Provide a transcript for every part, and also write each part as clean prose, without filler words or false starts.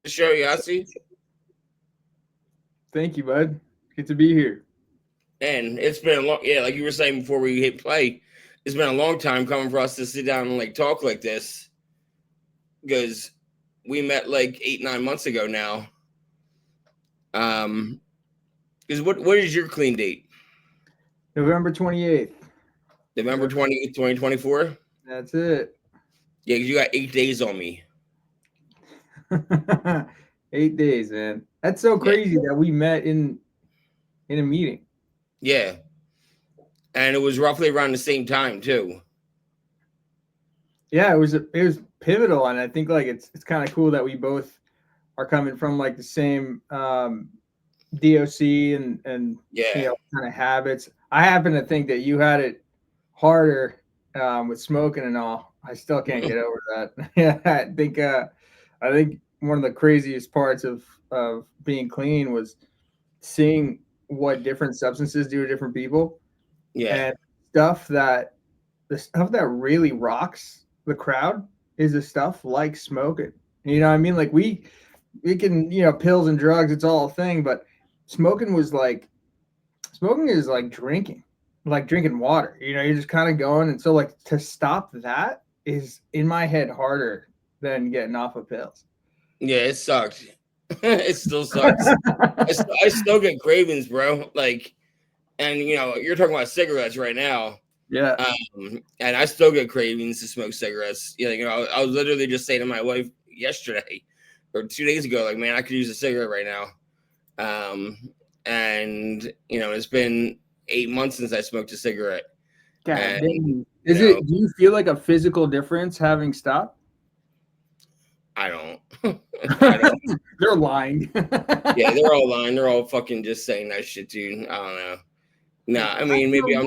the show, Yossi. Thank you, bud. Good to be here. And it's been a long, yeah, like you were saying before we hit play, it's been a long time coming for us to sit down and like talk like this because we met like 8, 9 months ago now. Um, because what is your clean date? November 28th. November 20th, 2024. That's it. Yeah, because you got 8 days on me. 8 days, man. That's so Yeah, crazy that we met in a meeting. yeah, and it was roughly around the same time too. Yeah, it was pivotal, and I think like it's kind of cool that we both are coming from like the same DOC and Yeah, kind of habits. I happen to think that you had it harder with smoking and all. I still can't get over that. Yeah, I think one of the craziest parts of being clean was seeing what different substances do to different people yeah, and stuff that the stuff that really rocks the crowd is the stuff like smoking. You know what I mean? Like we can, pills and drugs, it's all a thing, but smoking was like smoking is like drinking water. You're just kind of going, and so like to stop that is in my head harder than getting off of pills. yeah. It sucked. It still sucks. I still get cravings, bro. Like, and you're talking about cigarettes right now. Yeah. And I still get cravings to smoke cigarettes. I was literally just saying to my wife yesterday or 2 days ago, like, man, I could use a cigarette right now. And it's been 8 months since I smoked a cigarette, God and dang. you know, Do you feel like a physical difference having stopped? I don't, I don't. They're lying. Yeah, they're all lying. They're all fucking just saying that shit, dude. I don't know. Nah, I I mean, feel weak. maybe I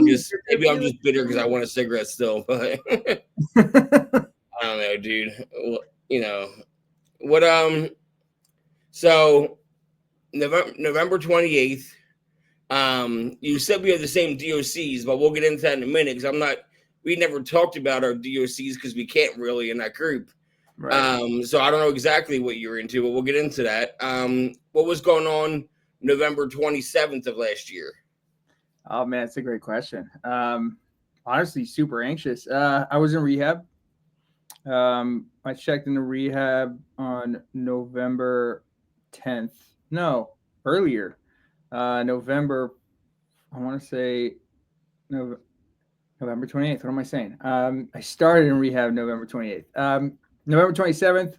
I'm feel just bitter because I want a cigarette still, but I like don't know, dude. You know what? So November 28th. You said we have the same DOCs, but we'll get into that in a minute because I'm not. We never talked about our DOCs because we can't really in that group. right. So I don't know exactly what you're into, but we'll get into that. What was going on November 27th of last year? Oh man, it's a great question. Honestly, super anxious. I was in rehab. I checked into rehab on November 10th. No, earlier. November. I want to say Nov- November 28th. What am I saying? I started in rehab November 28th. November 27th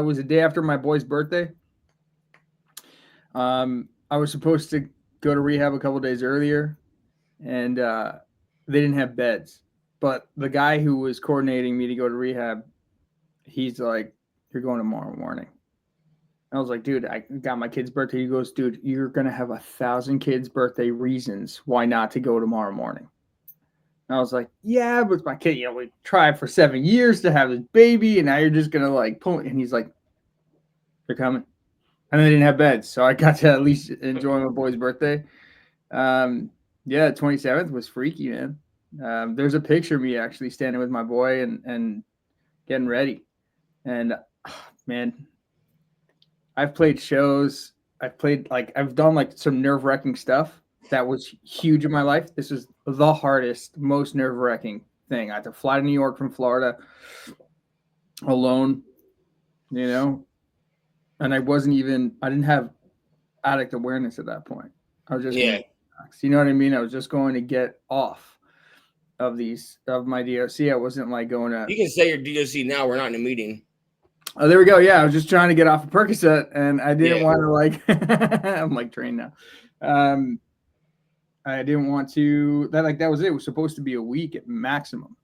was the day after my boy's birthday. I was supposed to go to rehab a couple days earlier, and they didn't have beds. But the guy who was coordinating me to go to rehab, he's like, "You're going tomorrow morning." I was like, "Dude, I got my kid's birthday." He goes, "Dude, you're gonna have 1,000 kids' birthday reasons why not to go tomorrow morning." And I was like, "Yeah, but it's my kid. We tried for 7 years to have this baby, and now you're just gonna like pull." And he's like, "They're coming." And they didn't have beds, so I got to at least enjoy my boy's birthday. Um, yeah, 27th was freaky, man. There's a picture of me actually standing with my boy and getting ready. And man, I've played shows. I've done like some nerve wracking stuff that was huge in my life. This was the hardest, most nerve wracking thing. I had to fly to New York from Florida alone, you know, and I didn't have addict awareness at that point. I was just going Yeah, to you know what I mean? I was just going to get off of my DOC. I wasn't like going to. you can say your DOC now. We're not in a meeting. Oh, there we go. Yeah, I was just trying to get off of Percocet, and I didn't Yeah, want to like. I'm like trained now. Um, I didn't want to. That was it. It was supposed to be a week at maximum,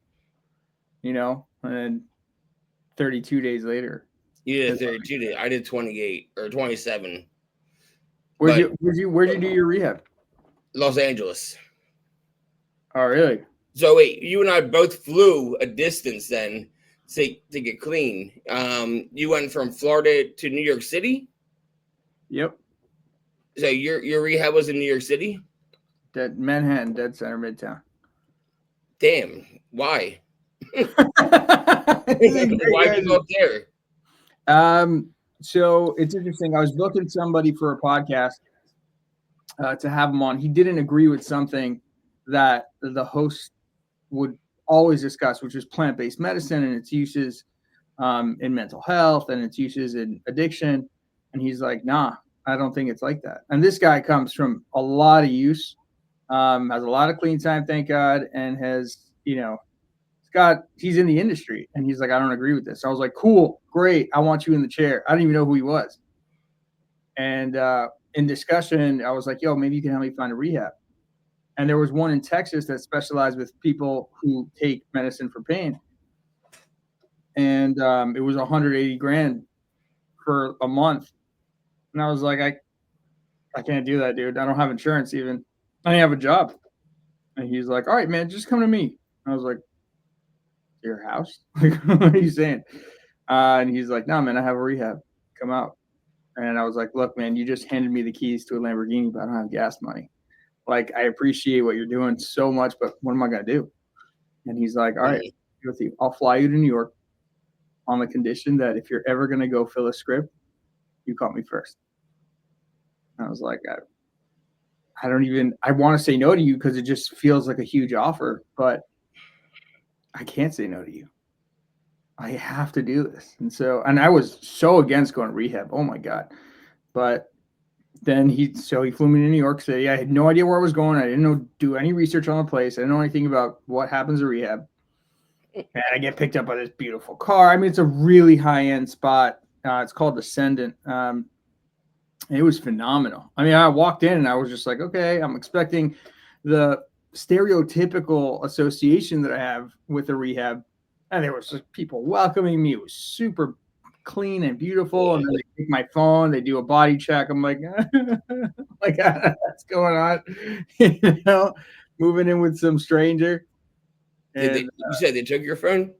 and 32 days later. you did 32. I did 28 or 27, Where'd but you where'd you do your rehab? Los Angeles. Oh, really? So wait, you and I both flew a distance then to get clean. You went from Florida to New York City. Yep. So your rehab was in New York City. Dead Manhattan, Dead Center, Midtown. Damn, why? This is a great Why'd you go question. up there? So it's interesting. I was booking somebody for a podcast to have him on. He didn't agree with something that the host would always discuss, which is plant-based medicine and its uses in mental health and its uses in addiction. And he's like, nah, I don't think it's like that. And this guy comes from a lot of use, has a lot of clean time, thank God, and has, he's in the industry. And he's like, I don't agree with this. So I was like, cool, great. I want you in the chair. I didn't even know who he was. And in discussion, I was like, yo, maybe you can help me find a rehab. And there was one in Texas that specialized with people who take medicine for pain. And it was 180 grand for a month. And I was like, I can't do that, dude. I don't have insurance even. I didn't have a job. And he's like, all right, man, just come to me. I was like, your house? Like, what are you saying? And he's like, no, man, I have a rehab. Come out. And I was like, look, man, you just handed me the keys to a Lamborghini, but I don't have gas money. Like, I appreciate what you're doing so much, but what am I going to do? And he's like, all right, I'll fly you to New York on the condition that if you're ever going to go fill a script, you call me first. And I was like, I want to say no to you because it just feels like a huge offer, but I can't say no to you. I have to do this. And I was so against going to rehab. Oh my God. But then he flew me to New York City. I had no idea where I was going. I didn't do any research on the place. I didn't know anything about what happens at rehab. And I get picked up by this beautiful car. I mean, it's a really high-end spot. It's called Descendant. It was phenomenal. I mean, I walked in and I was just like, okay, I'm expecting the stereotypical association that I have with a rehab. And there was people welcoming me. It was super clean and beautiful. And then they take my phone, they do a body check. I'm like, what's going on? Moving in with some stranger. And, you said they took your phone?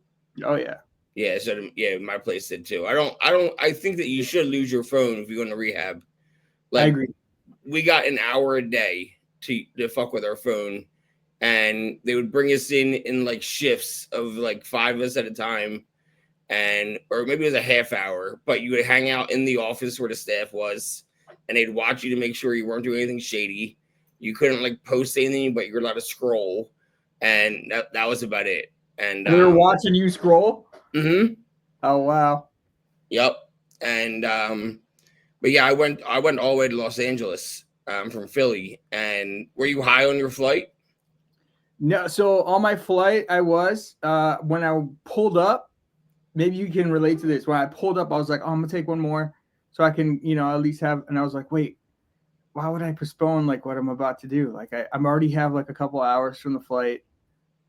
Oh yeah. Yeah, so my place did too. I think that you should lose your phone if you go into rehab. Like, I agree. We got an hour a day to fuck with our phone, and they would bring us in like shifts of like 5 of us at a time, or maybe it was a half hour, but you would hang out in the office where the staff was, and they'd watch you to make sure you weren't doing anything shady. You couldn't like post anything, but you were allowed to scroll, and that was about it. And they were watching you scroll. Mm-hmm. Oh wow. Yep. And but yeah, I went all the way to Los Angeles from Philly. And were you high on your flight? No. So on my flight, I was. When I pulled up, maybe you can relate to this. When I pulled up, I was like, oh, I'm gonna take one more so I can, at least have. And I was like, wait, why would I postpone like what I'm about to do? Like I'm already have like a couple hours from the flight.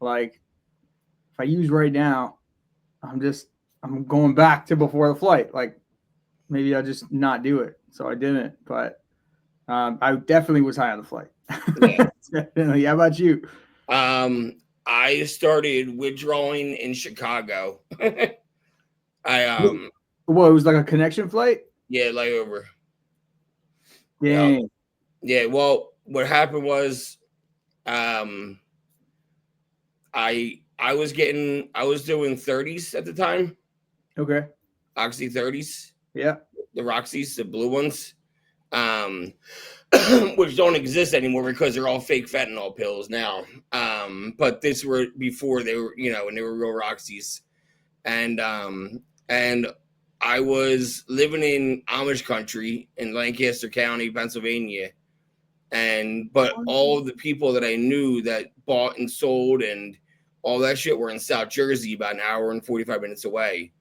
Like if I use right now, I'm going back to before the flight. Like maybe I'll just not do it. So I didn't, but I definitely was high on the flight. Yeah. Definitely. How about you? I started withdrawing in Chicago. Well, it was like a connection flight? Yeah, layover. Dang. Yeah, well, what happened was I was doing 30s at the time. Okay. Oxy 30s. Yeah. The Roxys, the blue ones. Which don't exist anymore because they're all fake fentanyl pills now. But this were before they were, and they were real Roxys. And I was living in Amish country in Lancaster County, Pennsylvania. But all of the people that I knew that bought and sold and all that shit were in South Jersey, about an hour and 45 minutes away.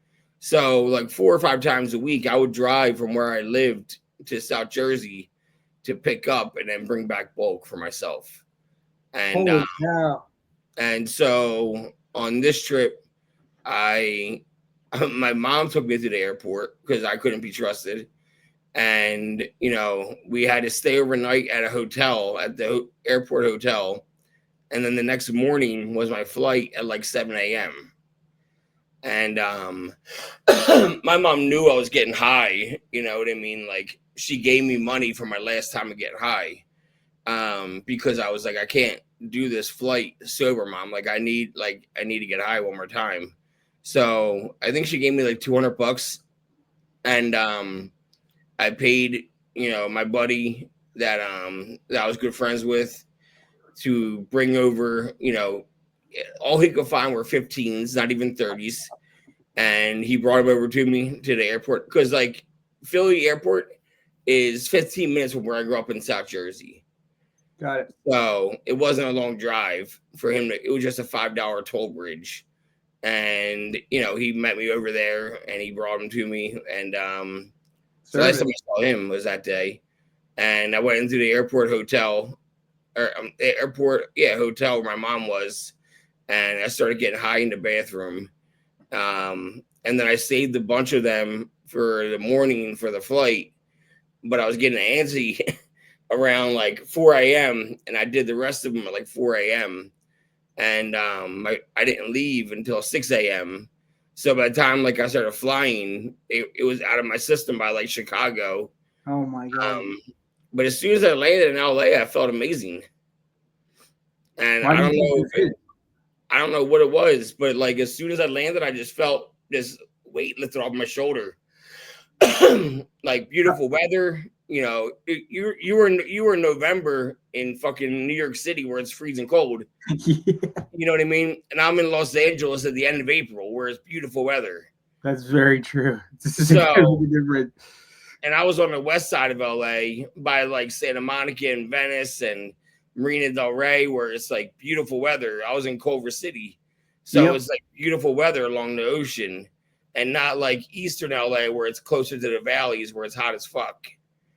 So like 4 or 5 times a week, I would drive from where I lived to South Jersey to pick up and then bring back bulk for myself. And and so on this trip, my mom took me to the airport because I couldn't be trusted. And, we had to stay overnight at a hotel, at the airport hotel. And then the next morning was my flight at like 7 a.m. And my mom knew I was getting high, you know what I mean? Like she gave me money for my last time to get high because I was like, I can't do this flight sober, Mom. Like I need to get high one more time. So I think she gave me like $200 and I paid, my buddy that I was good friends with to bring over, all he could find were 15s, not even 30s. And he brought them over to me to the airport because, like, Philly airport is 15 minutes from where I grew up in South Jersey. Got it. So it wasn't a long drive for him. It was just a $5 toll bridge. And, he met me over there and he brought them to me. And so last time I saw him was that day. And I went into the airport hotel, or hotel where my mom was. And I started getting high in the bathroom. And then I saved a bunch of them for the morning for the flight. But I was getting antsy around like 4 a.m. and I did the rest of them at like 4 a.m. And I didn't leave until 6 a.m. So by the time like I started flying, it was out of my system by like Chicago. Oh my God. But as soon as I landed in LA, I felt amazing. And I don't know what it was, but like as soon as I landed, I just felt this weight lifted off my shoulder. Like beautiful weather, you were in November in fucking New York City where it's freezing cold. Yeah. You know what I mean? And I'm in Los Angeles at the end of April where it's beautiful weather. That's very true. So, different. And I was on the west side of LA by like Santa Monica and Venice and Marina del Rey where it's like beautiful weather. I was in Culver City. So it's like beautiful weather along the ocean. And not like Eastern LA where it's closer to the valleys where it's hot as fuck.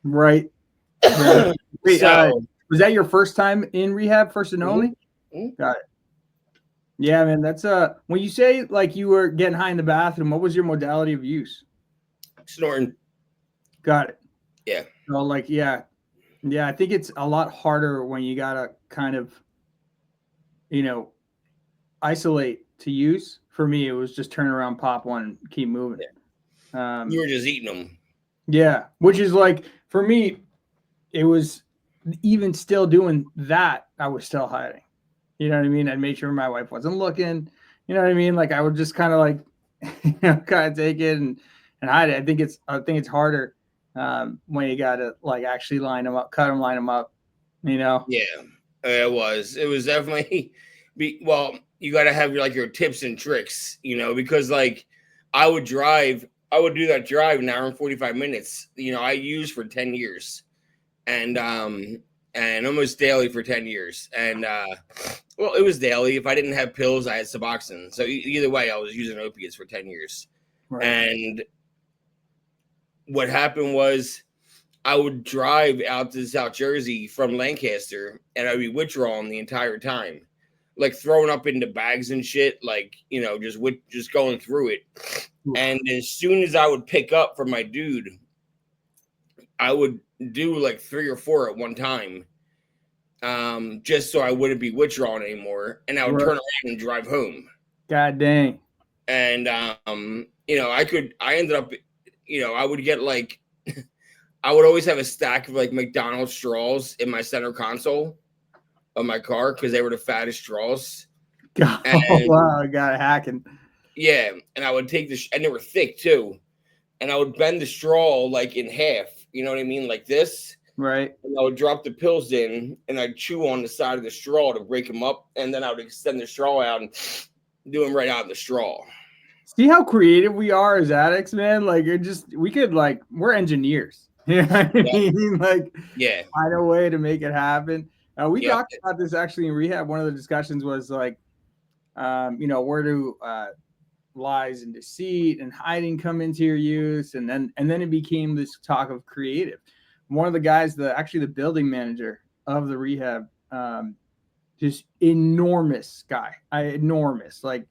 Right. Wait, was that your first time in rehab, first and only? Mm-hmm. Got it. Yeah, man. That's when you say like you were getting high in the bathroom, what was your modality of use? Snorting. Got it. Yeah. So like, yeah. I think it's a lot harder when you gotta kind of, isolate to use. For me, it was just turn around, pop one, and keep moving. Yeah. You were just eating them. Yeah, which is like, for me, it was even still doing that, I was still hiding. You know what I mean? I'd make sure my wife wasn't looking. You know what I mean? Like I would just kind of like, kind of take it and hide it. I think it's harder when you got to like actually line them up, line them up. Yeah, it was definitely you got to have your tips and tricks, because like I would do that drive an hour and 45 minutes, I used for 10 years and almost daily for 10 years. And, it was daily. If I didn't have pills, I had Suboxone. So either way, I was using opiates for 10 years. Right. And what happened was I would drive out to South Jersey from Lancaster and I'd be withdrawing the entire time. Like throwing up into bags and shit, like, just going through it. And as soon as I would pick up from my dude, I would do like 3 or 4 at one time, just so I wouldn't be withdrawing anymore. And I would turn around and drive home. God dang. And, I ended up, I would get like, I would always have a stack of like McDonald's straws in my center console of my car because they were the fattest straws. Wow, I got it hacking. Yeah, and I would take and they were thick too. And I would bend the straw like in half, you know what I mean? Like this. Right. And I would drop the pills in and I'd chew on the side of the straw to break them up. And then I would extend the straw out and do them right out of the straw. See how creative we are as addicts, man? Like we're engineers. You know what I mean? Like, find a way to make it happen. We talked about this actually in rehab. One of the discussions was like, where do lies and deceit and hiding come into your use, and then it became this talk of creative. One of the guys, the building manager of the rehab, just enormous guy, enormous. Like,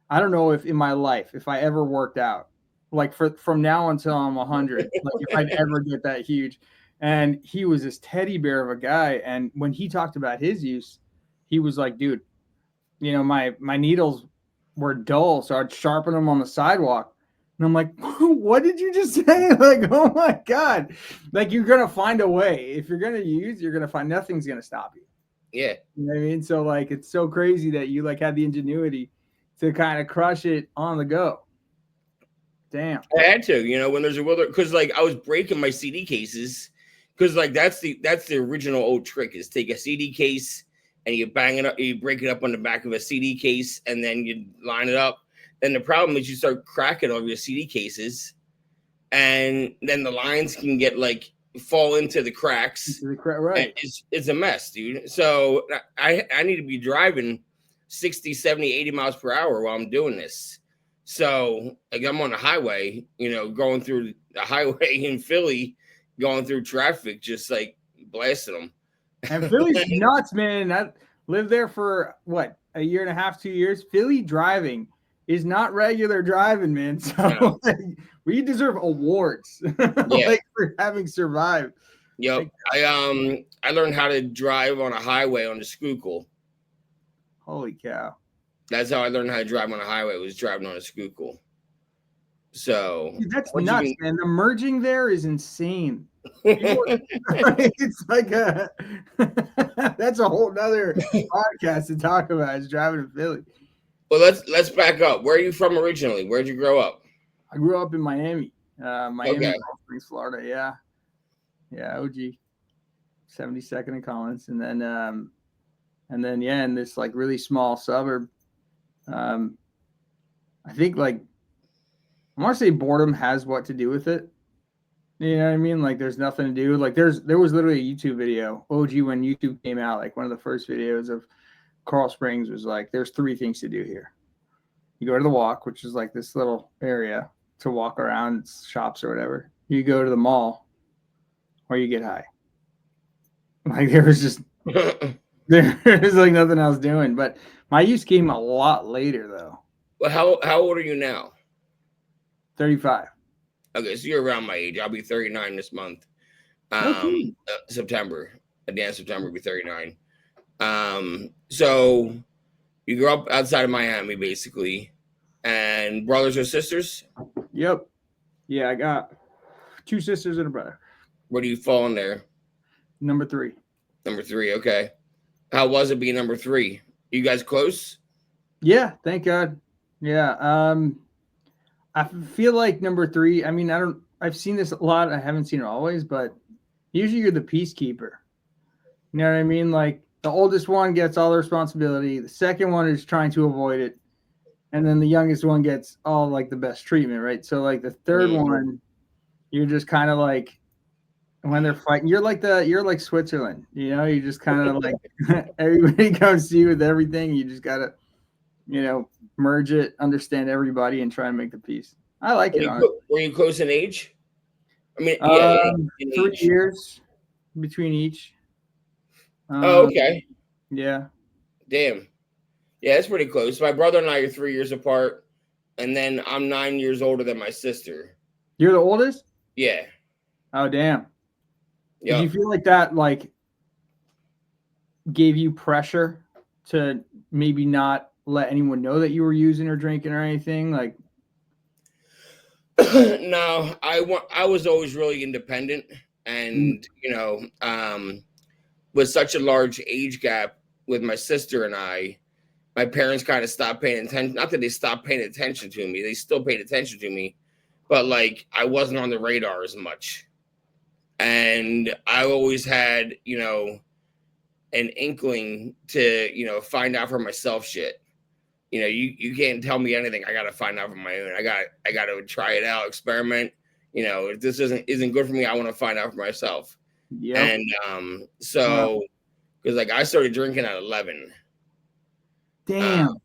I don't know if in my life if I ever worked out, like from now until I'm 100, like if I'd ever get that huge. And he was this teddy bear of a guy. And when he talked about his use, he was like, dude, my needles were dull, so I'd sharpen them on the sidewalk. And I'm like, what did you just say? Like, oh my God. Like, you're going to find a way. If you're going to use, you're going to find, nothing's going to stop you. Yeah. You know what I mean? So like, it's so crazy that you like had the ingenuity to kind of crush it on the go. Damn. I had to, when there's a wheel, because like I was breaking my CD cases, because like that's the original old trick is take a CD case and you bang it up, you break it up on the back of a CD case, and then you line it up. Then the problem is you start cracking all your CD cases, and then the lines can get like fall into the cracks. Right. It's a mess, dude. So I need to be driving 60, 70, 80 miles per hour while I'm doing this. So like I'm on the highway, going through the highway in Philly, going through traffic, just like blasting them. And Philly's nuts, man. I lived there for what, a year and a half, 2 years. Philly driving is not regular driving, man. So No. we deserve awards like for having survived. Yep. I learned how to drive on a highway on the Schuylkill. Holy cow. That's how I learned how to drive on a highway, was driving on a Schuylkill. So dude, that's nuts, man. The merging there is insane. It's like that's a whole nother podcast to talk about, is driving to Philly. Well, let's back up. Where are you from originally? Where'd you grow up? I grew up in Miami, Okay. Springs, Florida. Yeah, OG, 72nd and Collins, and then in this like really small suburb. I think like I want to say boredom has what to do with it. You know what I mean? Like there's nothing to do. Like there was literally a YouTube video, OG, when YouTube came out. Like one of the first videos of Coral Springs was like, there's 3 things to do here. You go to the walk, which is like this little area to walk around, shops or whatever. You go to the mall, or you get high. Like there was like nothing else doing. But my use came a lot later though. Well, how old are you now? 35. Okay, so you're around my age. I'll be 39 this month. September. At the end of September, I'll be 39. So you grew up outside of Miami, basically, and brothers or sisters? Yep. Yeah, I got 2 sisters and a brother. Where do you fall in there? Number 3. Number 3, okay. How was it being number 3? You guys close? Yeah, thank God. Yeah. I feel like number 3, I mean, I've seen this a lot. I haven't seen it always, but usually you're the peacekeeper. You know what I mean? Like the oldest one gets all the responsibility. The second one is trying to avoid it. And then the youngest one gets all like the best treatment, right? So like the third one, you're just kind of like, when they're fighting, you're like Switzerland, you just kind of like everybody comes to you with everything. You just gotta, merge it, understand everybody, and try and make the peace. I like it. Were you close in age? I mean, in 3 age. years between each. Okay. Yeah. Damn. Yeah, that's pretty close. My brother and I are 3 years apart, and then I'm 9 years older than my sister. You're the oldest? Yeah. Oh, damn. Yep. Did you feel like that, like, gave you pressure to maybe not let anyone know that you were using or drinking or anything? Like, no, I was always really independent, and with such a large age gap with my sister and I, my parents kind of stopped paying attention. Not that they stopped paying attention to me; they still paid attention to me, but like I wasn't on the radar as much. And I always had, an inkling to, find out for myself shit. You can't tell me anything. I got to find out for my own. I got to try it out, experiment. If this isn't good for me, I want to find out for myself. yeah. And so, because like I started drinking at 11. Damn.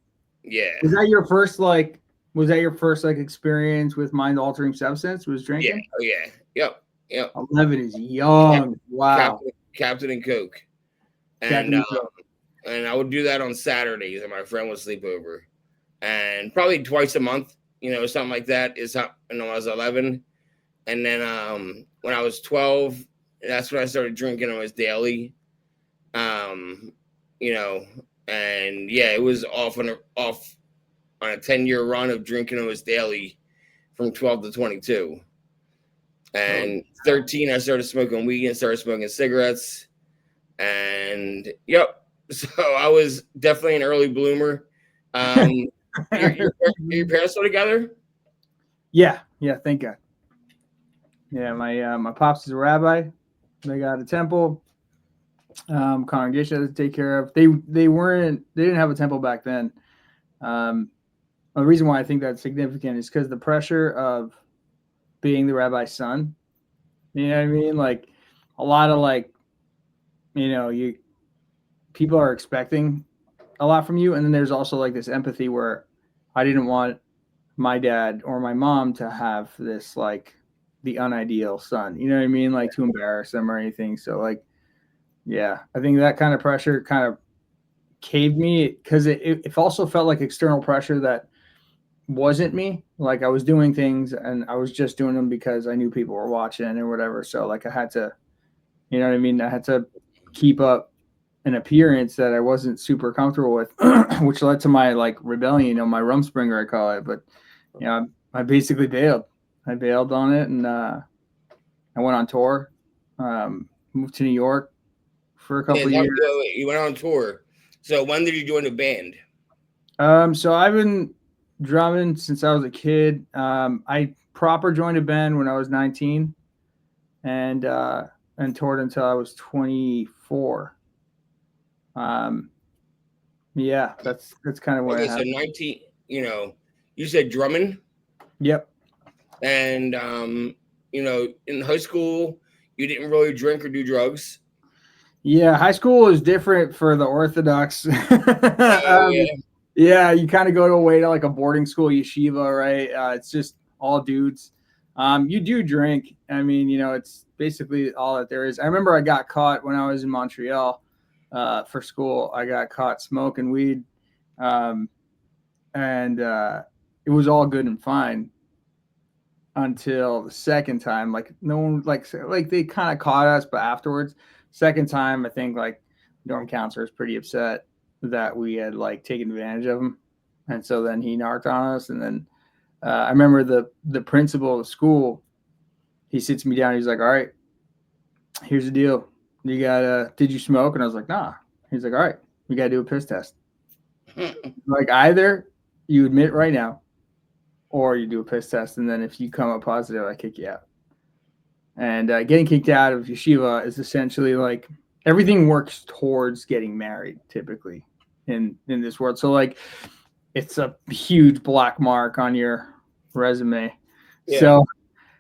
Yeah. Was that your first experience with mind altering substance? Was drinking? Yeah. Oh yeah. Yep. 11 is young. Wow. Captain and Coke. And and I would do that on Saturdays, and my friend would sleep over, and probably twice a month, something like that. Is how when I was 11, and then when I was 12, that's when I started drinking. It was daily, and yeah, it was off on a 10-year run of drinking. It was daily from 12 to 22. And 13, I started smoking weed and started smoking cigarettes. And yep, so I was definitely an early bloomer. Your parents still together? Yeah, thank God. Yeah, my pops is a rabbi. They got a temple, congregation to take care of. They didn't have a temple back then. The reason why I think that's significant is because the pressure of being the rabbi's son. You know what I mean? Like a lot of you people are expecting a lot from you, and then there's also like this empathy where I didn't want my dad or my mom to have this like the unideal son. You know what I mean? Like to embarrass them or anything. So like, yeah, I think that kind of pressure kind of caved me because it also felt like external pressure that wasn't me. Like I was doing things and I was just doing them because I knew people were watching or whatever. So like I had to, you know what I mean? I had to keep up an appearance that I wasn't super comfortable with, which led to my like rebellion, my Rumspringa, I call it. But I basically bailed. I bailed on it, and I went on tour. Moved to New York for a couple of years. You went on tour. So when did you join the band? So I've been drumming since I was a kid. I proper joined a band when I was 19, and toured until I was 24. Yeah, that's kind of what I have. So 19. You said drumming. Yep. And in high school, you didn't really drink or do drugs. Yeah, high school is different for the orthodox. Yeah, you kind of go away to like a boarding school yeshiva, right? It's just all dudes. You do drink. I mean, it's basically all that there is. I remember I got caught when I was in Montreal for school. I got caught smoking weed, and it was all good and fine until the second time. Like no one like they kind of caught us, but afterwards, second time, I think like dorm counselor was pretty upset that we had like taken advantage of him, and so then he narked on us. And then I remember the principal of the school, he sits me down. He's like, "All right, here's the deal. You gotta. Did you smoke?" And I was like, "Nah." He's like, "All right, we gotta do a piss test. Like either you admit right now, or you do a piss test, and then if you come up positive, I kick you out." And getting kicked out of yeshiva is essentially like everything works towards getting married typically in this world. So like it's a huge black mark on your resume. Yeah. So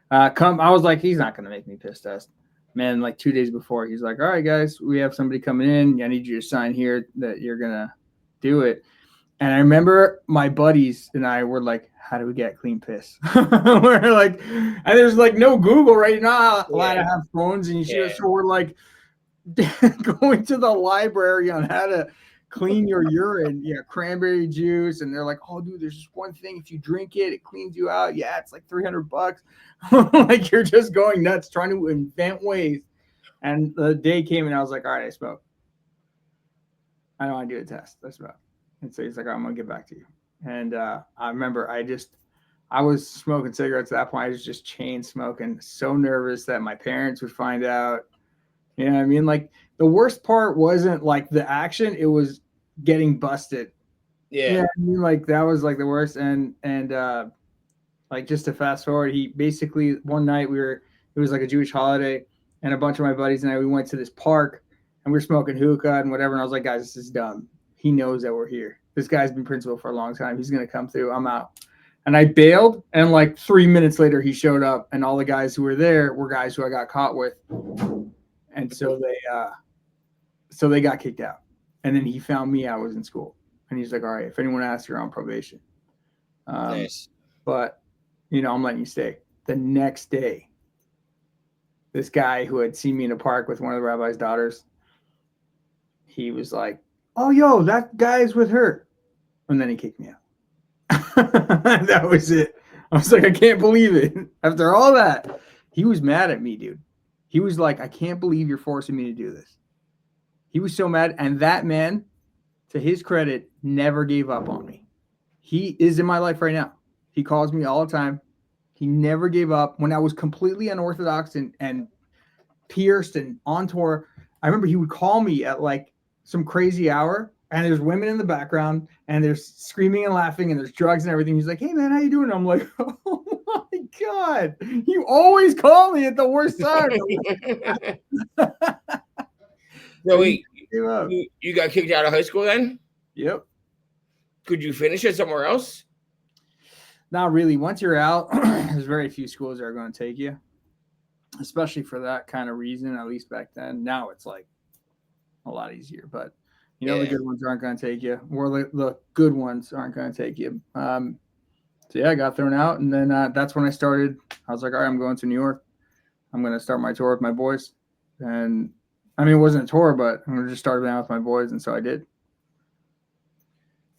I was like, he's not going to make me piss test. Man, like 2 days before, he's like, "All right, guys, we have somebody coming in. I need you to sign here that you're going to do it." And I remember my buddies and I were like, "How do we get clean piss?" We're like, and there's like no Google right now. A lot of have phones, and so we're like going to the library on how to clean your urine. Yeah, cranberry juice, and they're like, "Oh, dude, there's just one thing. If you drink it, it cleans you out. Yeah, it's like $300." Like you're just going nuts trying to invent ways. And the day came, and I was like, "All right, I smoke. I don't want to do a test. I smoke." And so he's like, "I'm going to get back to you." And I remember I was smoking cigarettes at that point. I was just chain smoking, so nervous that my parents would find out. You know what I mean? Like the worst part wasn't like the action, it was getting busted. Yeah. You know what I mean? Like that was like the worst. And like just to fast forward, he basically one night it was like a Jewish holiday, and a bunch of my buddies and I, we went to this park and we were smoking hookah and whatever. And I was like, "Guys, this is dumb. He knows that we're here. This guy's been principal for a long time. He's going to come through. I'm out." And I bailed. And like 3 minutes later, he showed up, and all the guys who were there were guys who I got caught with. And so they got kicked out. And then he found me. I was in school, and he's like, "All right, if anyone asks, you're on probation." Nice. But, I'm letting you stay. The next day, this guy who had seen me in a park with one of the rabbi's daughters, he was like, "Oh, yo, that guy's with her." And then he kicked me out. That was it. I was like, I can't believe it. After all that, he was mad at me, dude. He was like, "I can't believe you're forcing me to do this." He was so mad. And that man, to his credit, never gave up on me. He is in my life right now. He calls me all the time. He never gave up. When I was completely unorthodox and pierced and on tour, I remember he would call me at like some crazy hour, and there's women in the background, and there's screaming and laughing, and there's drugs and everything. He's like, "Hey, man, how you doing?" I'm like, "Oh, my God, you always call me at the worst time. So wait, you got kicked out of high school then? Yep. Could you finish it somewhere else? Not really. Once you're out, there's very few schools that are going to take you, especially for that kind of reason, at least back then. Now it's like a lot easier, but the good ones aren't going to take you, or the good ones aren't going to take you. So yeah, I got thrown out, and then that's when I started. I was like, all right, I'm going to New York. I'm going to start my tour with my boys. And I mean, it wasn't a tour, but I'm going to just start out with my boys, and so I did.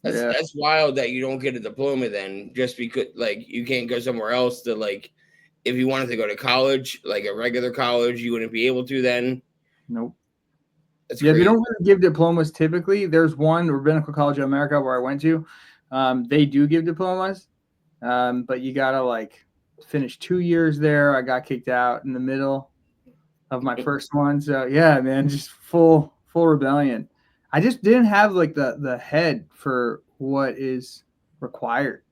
That's wild that you don't get a diploma then, just because like you can't go somewhere else to like, if you wanted to go to college, like a regular college, you wouldn't be able to then. Nope. That's They crazy. don't really give diplomas typically. There's one Rabbinical College of America where I went to. They do give diplomas, but you gotta like finish 2 years there. I got kicked out in the middle of my first one, so yeah, man, just full rebellion. I just didn't have like the head for what is required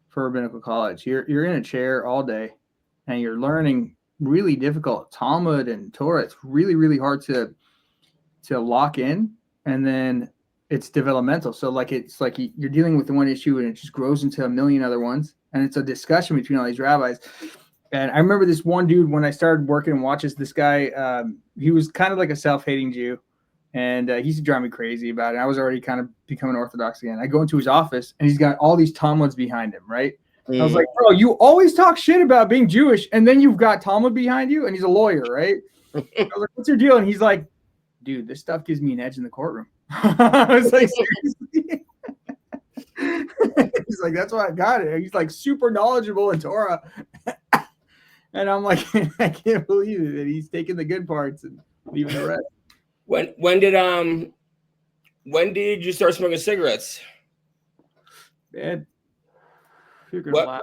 for rabbinical college. You're in a chair all day, and you're learning really difficult Talmud and Torah. It's really, really hard to lock in, and then it's developmental. So like it's like you're dealing with the one issue, and it just grows into a million other ones, and it's a discussion between all these rabbis. And I remember this one dude when I started working and watches this guy. He was kind of like a self-hating Jew. And he used to drive me crazy about it. I was already kind of becoming orthodox again. I go into his office, and he's got all these Talmuds behind him, right? I was like, bro, you always talk shit about being Jewish, and then you've got Talmud behind you, and he's a lawyer, right? I was like, what's your deal? And he's like, dude, this stuff gives me an edge in the courtroom. I was like, seriously? He's like, that's why I got it. He's like super knowledgeable in Torah. And I'm like, I can't believe it that he's taking the good parts and leaving the rest. When did you start smoking cigarettes? Man, you're gonna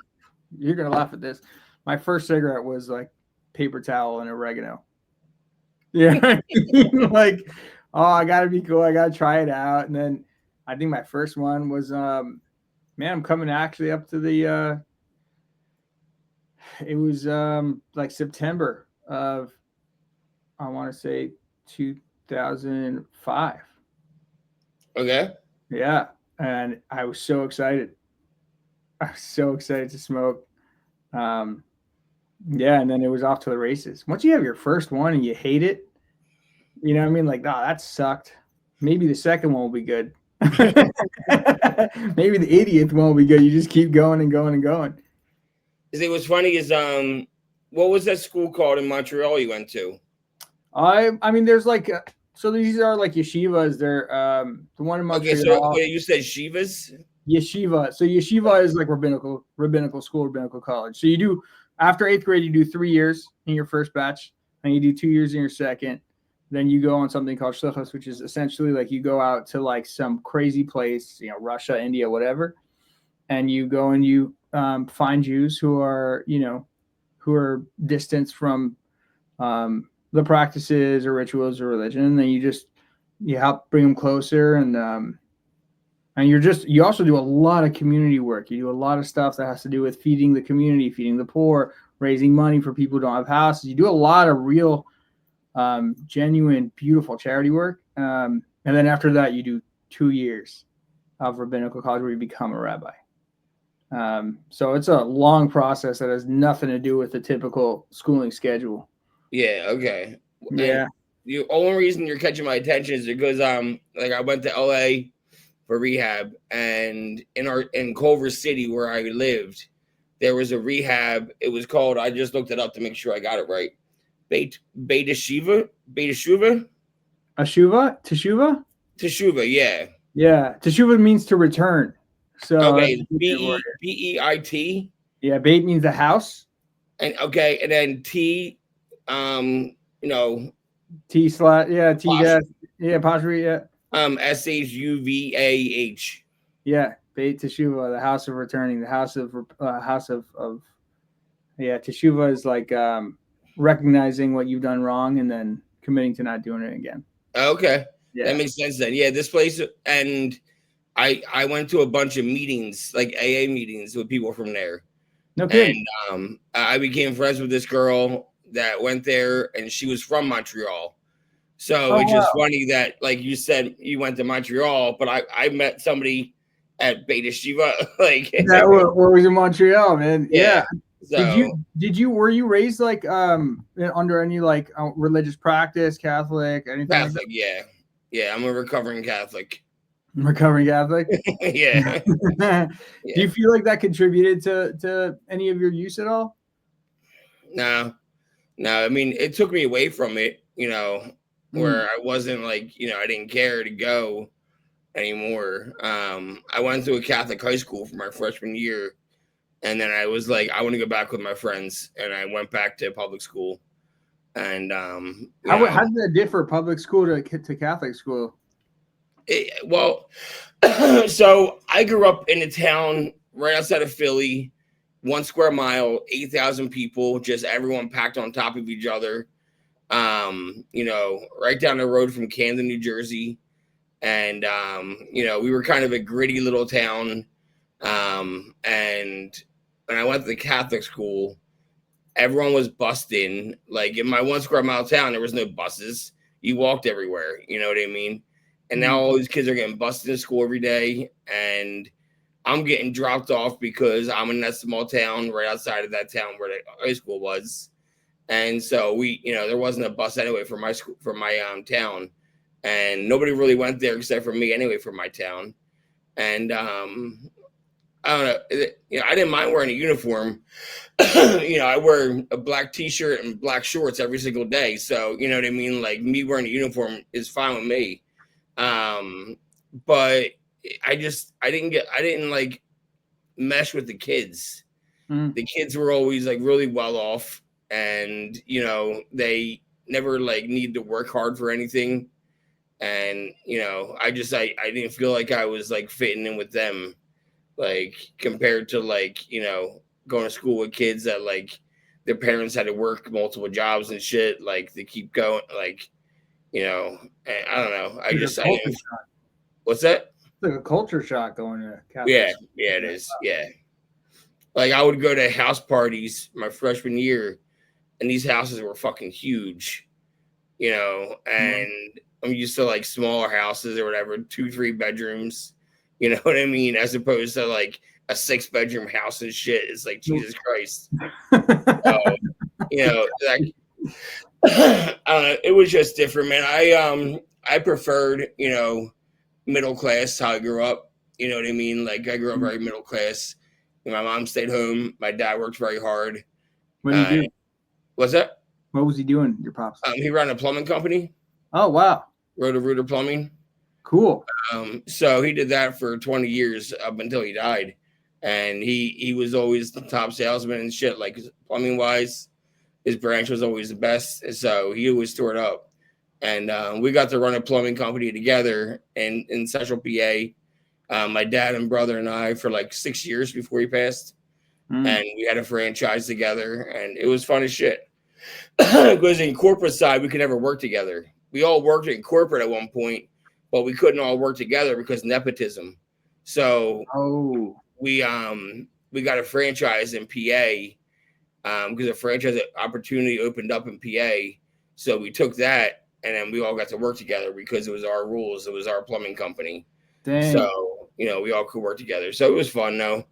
laugh at this. My first cigarette was like paper towel and oregano. Yeah, like, oh, I gotta be cool. I gotta try it out. And then I think my first one was, man, I'm coming actually up to the. It was like September of, I want to say 2005. Okay. Yeah. And I was so excited. I was so excited to smoke. Yeah. And then it was off to the races. Once you have your first one and you hate it, you know what I mean? Like, oh, that sucked. Maybe the second one will be good. Maybe the 80th one will be good. You just keep going and going and going. It was funny is what was that school called in Montreal you went to? I mean, there's like so these are like yeshivas. They're the one in Montreal. Okay, so you said shivas? Yeshiva. So yeshiva is like rabbinical school, rabbinical college. So you do after 8th grade, you do 3 years in your first batch, and you do 2 years in your second. Then you go on something called shlichus, which is essentially like you go out to like some crazy place, Russia, India, whatever, and you go and you find Jews who are distanced from the practices or rituals or religion, and then you help bring them closer, and you also do a lot of community work. You do a lot of stuff that has to do with feeding the community, feeding the poor, raising money for people who don't have houses. You do a lot of real, genuine, beautiful charity work, and then after that, you do 2 years of rabbinical college where you become a rabbi. So it's a long process that has nothing to do with the typical schooling schedule. Yeah. Okay. Yeah. And the only reason you're catching my attention is because like I went to LA for rehab, and in Culver City where I lived, there was a rehab. It was called, I just looked it up to make sure I got it right. Beit Teshuva? Teshuva, yeah. Yeah. Teshuva means to return. So okay, B-E-I-T. Yeah, Beit means the house. And then T, T slot, yeah, T dash, yeah, apostrophe, yeah. S-H-U-V-A-H. Yeah, Beit Teshuva, the house of returning, the house of yeah. Teshuva is like recognizing what you've done wrong and then committing to not doing it again. Okay, yeah, that makes sense then. Yeah, this place, and I went to a bunch of meetings, like AA meetings with people from there, No And kidding. I became friends with this girl that went there, and she was from Montreal. So Oh it's just wow. funny that, like you said, you went to Montreal, but I met somebody at Beta Shiva. Like, That was in Montreal, man. yeah. Yeah. So Were you raised like under any like religious practice, Catholic, anything like that? Catholic, yeah. Yeah, I'm a recovering Catholic. Recovering Catholic. Yeah. Do Yeah. you feel like that contributed to any of your use at all? No, no. I mean, it took me away from it, where Mm. I wasn't like, I didn't care to go anymore. I went to a Catholic high school for my freshman year, and then I was like, I want to go back with my friends, and I went back to public school. And How did that differ, public school to Catholic school? well, so I grew up in a town right outside of Philly, 1 square mile, 8,000 people, just everyone packed on top of each other. Right down the road from Camden, New Jersey. And we were kind of a gritty little town. And when I went to the Catholic school, everyone was busting. Like in my 1 square mile town, there was no buses. You walked everywhere. You know what I mean? And now all these kids are getting busted in school every day, and I'm getting dropped off because I'm in that small town right outside of that town where the high school was. And so there wasn't a bus anyway for my school, for my town, and nobody really went there except for me anyway for my town. And I don't know, I didn't mind wearing a uniform. I wear a black T-shirt and black shorts every single day, so you know what I mean. Like me wearing a uniform is fine with me. But I didn't like mesh with the kids. The kids were always like really well off, and they never like need to work hard for anything. And I didn't feel like I was like fitting in with them, like compared to like going to school with kids that like their parents had to work multiple jobs and shit, like they keep going, like I don't know. I It's just a I culture didn't. shock. What's that? It's like a culture shock going to Catholic Yeah, school. yeah, it is. Yeah, like I would go to house parties my freshman year, and these houses were fucking huge, and I'm used to like smaller houses or whatever, 2, 3 bedrooms, you know what I mean, as opposed to like a 6 bedroom house and shit. It's like Jesus Christ. So, like I don't know, it was just different, man. I preferred, middle class how I grew up. You know what I mean? Like I grew up very middle class. My mom stayed home. My dad worked very hard. What do you do? What's that? What was he doing, your pops? He ran a plumbing company, Oh, wow. Roto-Rooter Plumbing. Cool. So he did that for 20 years up until he died. And he was always the top salesman and shit, like plumbing wise. His branch was always the best. And so he always stored up. And we got to run a plumbing company together in Central PA. My dad and brother and I for like 6 years before he passed. And we had a franchise together, and it was fun as shit. Because in corporate side, we could never work together. We all worked in corporate at one point, but we couldn't all work together because nepotism. So we got a franchise in PA because a franchise opportunity opened up in PA. So we took that, and then we all got to work together because it was our rules. It was our plumbing company. Dang. So we all could work together. So it was fun, though.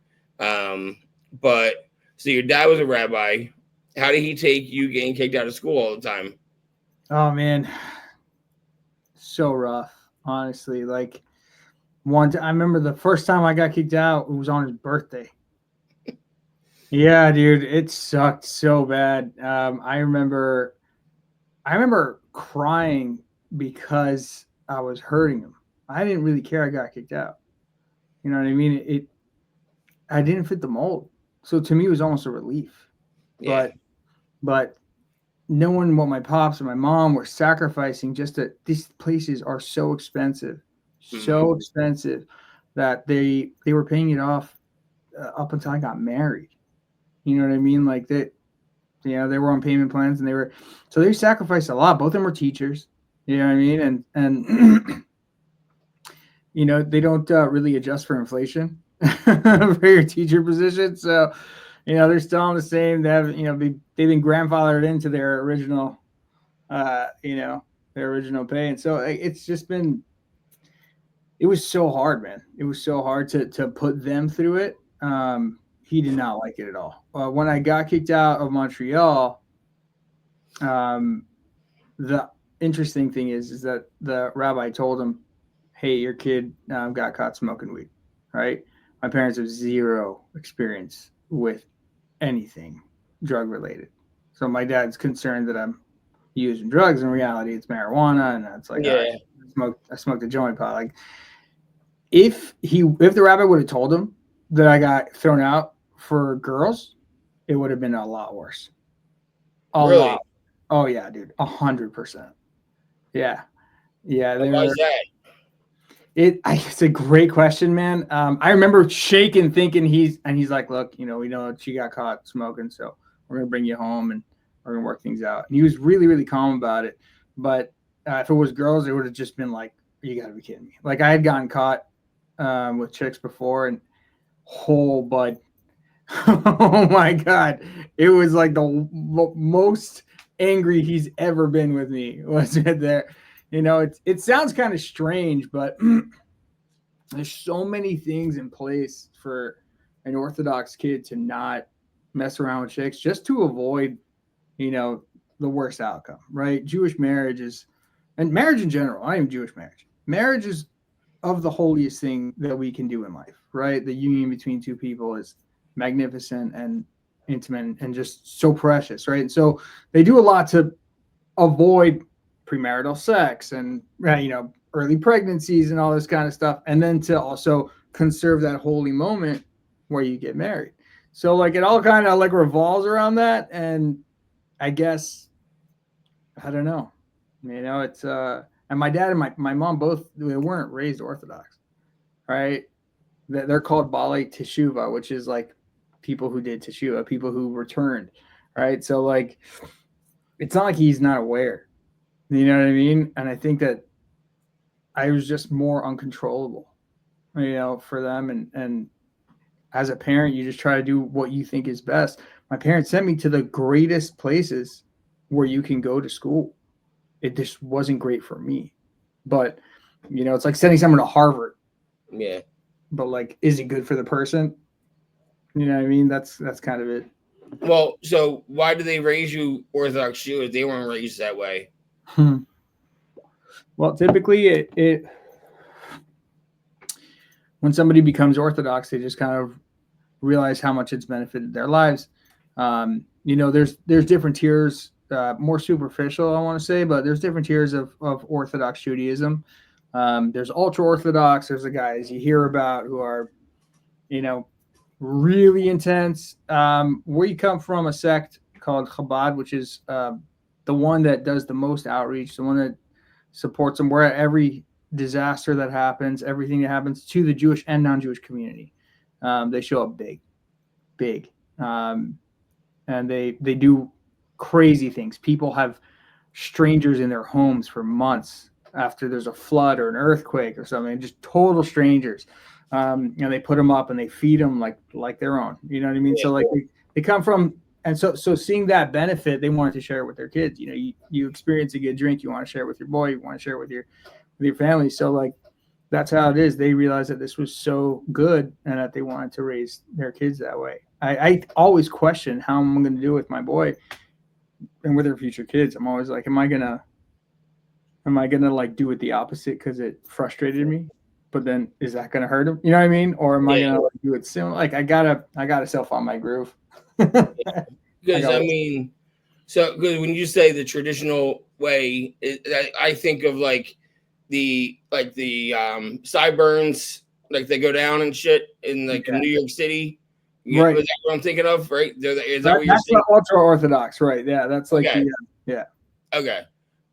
But so your dad was a rabbi. How did he take you getting kicked out of school all the time? Oh man, so rough. Honestly, like I remember the first time I got kicked out. It was on his birthday. Yeah, dude, it sucked so bad. I remember crying because I was hurting him. I didn't really care I got kicked out. You know what I mean? I didn't fit the mold. So to me, it was almost a relief. Yeah. But knowing what my pops and my mom were sacrificing, just that these places are so expensive that they were paying it off up until I got married. You know what I mean? Like that, they were on payment plans, and they sacrificed a lot. Both of them were teachers. You know what I mean? And they don't really adjust for inflation for your teacher position. So, they're still on the same. They have, they've been grandfathered into their original, their original pay, and so it's just been. It was so hard, man. It was so hard to put them through it. He did not like it at all. When I got kicked out of Montreal, the interesting thing is that the rabbi told him, "Hey, your kid got caught smoking weed." Right? My parents have zero experience with anything drug related, so my dad's concerned that I'm using drugs. In reality, it's marijuana, and that's like, all right, Yeah, I smoked a joint pot. Like, if the rabbi would have told him that I got thrown out for girls, it would have been a lot worse. A really. lot. Oh yeah, dude, 100%. Yeah, yeah. Why is that? It's a great question, man. I remember shaking, thinking he's like, look, we know she got caught smoking, so we're gonna bring you home and we're gonna work things out. And he was really, really calm about it. But if it was girls, it would have just been like, you got to be kidding me. Like, I had gotten caught with chicks before, and whole bud. Oh my god, it was like the most angry he's ever been with me. Was it there? It sounds kind of strange, but there's so many things in place for an Orthodox kid to not mess around with chicks, just to avoid, the worst outcome, right? Jewish marriage is, and marriage in general, not even Jewish marriage. Marriage is of the holiest thing that we can do in life, right? The union between two people is magnificent and intimate and just so precious, right? And so they do a lot to avoid premarital sex and, early pregnancies and all this kind of stuff, and then to also conserve that holy moment where you get married. So like, it all kind of like revolves around that. And I guess, I don't know, it's and my dad and my mom both, they weren't raised Orthodox, right? They're called Baalei Teshuva, which is like people who did Teshuva, people who returned, right? So like, it's not like he's not aware, you know what I mean? And I think that I was just more uncontrollable, for them. And as a parent, you just try to do what you think is best. My parents sent me to the greatest places where you can go to school. It just wasn't great for me. But, it's like sending someone to Harvard. Yeah. But like, is it good for the person? You know what I mean? That's kind of it. Well, so why do they raise you Orthodox Jewish? They weren't raised that way. Well, typically it when somebody becomes Orthodox, they just kind of realize how much it's benefited their lives. There's different tiers, more superficial, I want to say, but there's different tiers of Orthodox Judaism. There's ultra Orthodox. There's the guys you hear about who are, really intense. We come from a sect called Chabad, which is the one that does the most outreach, the one that supports them. We're at every disaster that happens, everything that happens to the Jewish and non-Jewish community. They show up big, and they do crazy things. People have strangers in their homes for months after there's a flood or an earthquake or something, just total strangers. They put them up and they feed them like their own. You know what I mean? So like, they come from, and so seeing that benefit, they wanted to share it with their kids. You experience a good drink, you want to share it with your boy, you want to share it with your family. So like, that's how it is. They realized that this was so good and that they wanted to raise their kids that way. I always question how I'm going to do with my boy and with their future kids. I'm always like, am I gonna like do it the opposite because it frustrated me? But then is that gonna hurt him? You know what I mean? Or am I gonna like do it similar? Like, I gotta self on my groove. Because because when you say the traditional way, I think of like the sideburns, like they go down and shit in like New York City. Right. Is that what I'm thinking of? Right? Is that what you're saying? That's ultra Orthodox, right? Yeah, that's like yeah. Okay.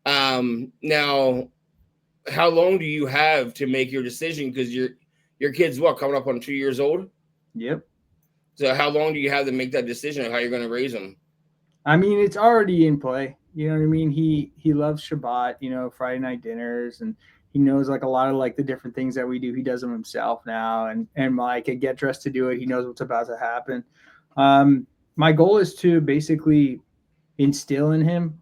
Now, how long do you have to make your decision? Because your kid's coming up on 2 years old. Yep. So how long do you have to make that decision of how you're going to raise them? I mean, it's already in play. You know what I mean? He loves Shabbat, Friday night dinners, and he knows like a lot of like the different things that we do. He does them himself now, and like I get dressed to do it. He knows what's about to happen. My goal is to basically instill in him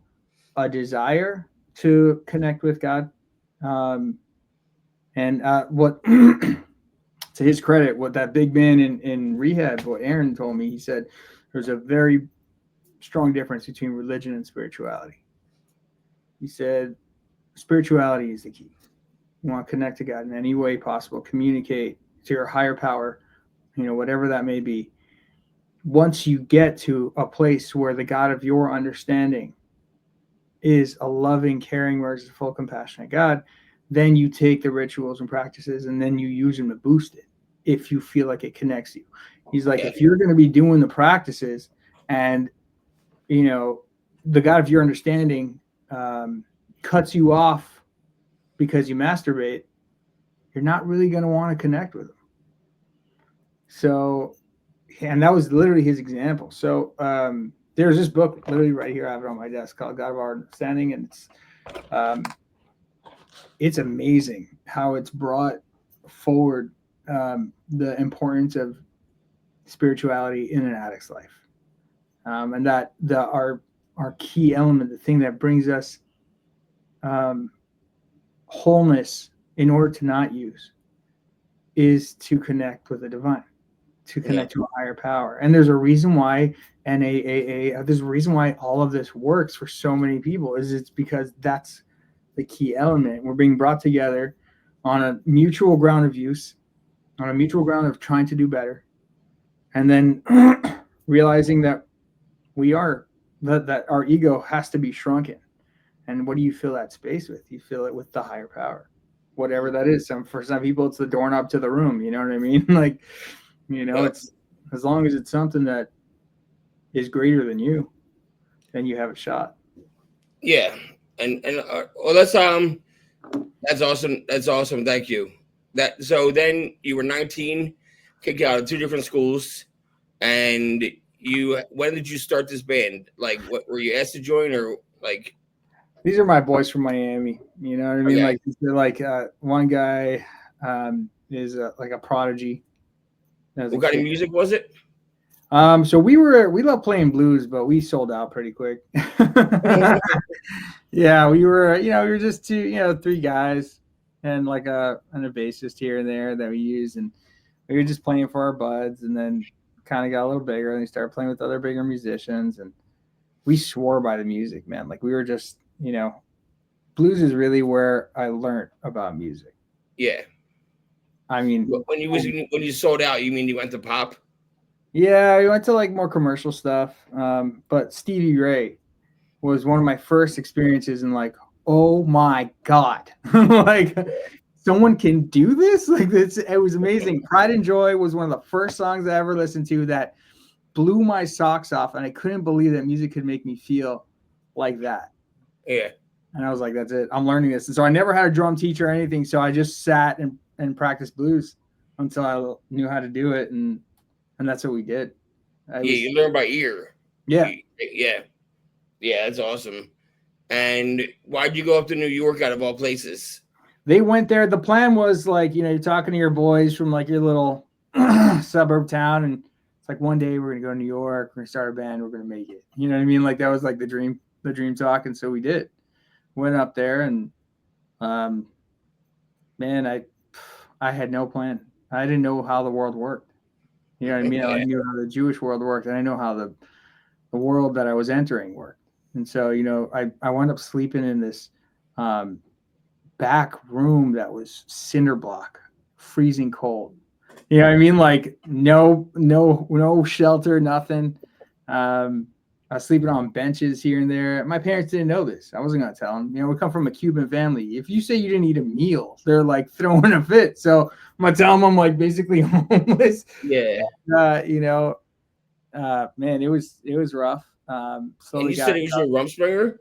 a desire to connect with God. And what, to his credit, what that big man in rehab, what Aaron told me, he said there's a very strong difference between religion and spirituality. He said spirituality is the key. You want to connect to God in any way possible, communicate to your higher power, whatever that may be. Once you get to a place where the God of your understanding is a loving, caring, merciful, compassionate God, then you take the rituals and practices and then you use them to boost it if you feel like it connects you. He's like, if you're going to be doing the practices and, the God of your understanding cuts you off because you masturbate, you're not really going to want to connect with him. So, and that was literally his example. So, there's this book literally right here. I have it on my desk called God of Our Understanding. And it's amazing how it's brought forward the importance of spirituality in an addict's life. And that our key element, the thing that brings us wholeness in order to not use, is to connect with the divine, to connect to a higher power. And there's a reason why NAAA, there's a reason why all of this works for so many people, is it's because that's the key element. We're being brought together on a mutual ground of use, on a mutual ground of trying to do better. And then realizing that that our ego has to be shrunken. And what do you fill that space with? You fill it with the higher power, whatever that is. For some people, it's the doorknob to the room. You know what I mean? Like, it's, as long as it's something that is greater than you, then you have a shot. Yeah. And well, that's awesome. That's awesome. Thank you. So then you were 19, kicked out of 2 different schools, and when did you start this band? Like, what were you asked to join, or like? These are my boys from Miami. You know what I mean? Okay. Like one guy is like a prodigy. What kind of music was it? So we love playing blues, but we sold out pretty quick. Yeah, we were just 3 guys and like a bassist here and there that we used, and we were just playing for our buds, and then kind of got a little bigger and we started playing with other bigger musicians, and we swore by the music, man. Like, we were just, blues is really where I learned about music. Yeah. I mean, when you sold out, you mean you went to pop? Yeah, we went to like more commercial stuff. But Stevie Ray was one of my first experiences in like, oh my God, like someone can do this? Like, this, it was amazing. Pride and Joy was one of the first songs I ever listened to that blew my socks off. And I couldn't believe that music could make me feel like that. Yeah. And I was like, that's it. I'm learning this. And so I never had a drum teacher or anything. So I just sat and practiced blues until I knew how to do it. And that's what we did. You learn by ear. Yeah. Yeah, that's awesome. And why'd you go up to New York out of all places? They went there. The plan was like, you're talking to your boys from like your little suburb town, and it's like, one day we're gonna go to New York, we're gonna start a band, we're gonna make it. You know what I mean? Like, that was like the dream talk. And so we did. Went up there, and man, I had no plan. I didn't know how the world worked. You know what I mean? I knew how the Jewish world worked, and I know how the world that I was entering worked. And so, I wound up sleeping in this back room that was cinder block, freezing cold. You know what I mean? Like, no shelter, nothing. I was sleeping on benches here and there. My parents didn't know this. I wasn't going to tell them. We come from a Cuban family. If you say you didn't eat a meal, they're like throwing a fit. So I'm going to tell them I'm like basically homeless. Yeah. Man, it was rough. And you said it was your Rumspringa?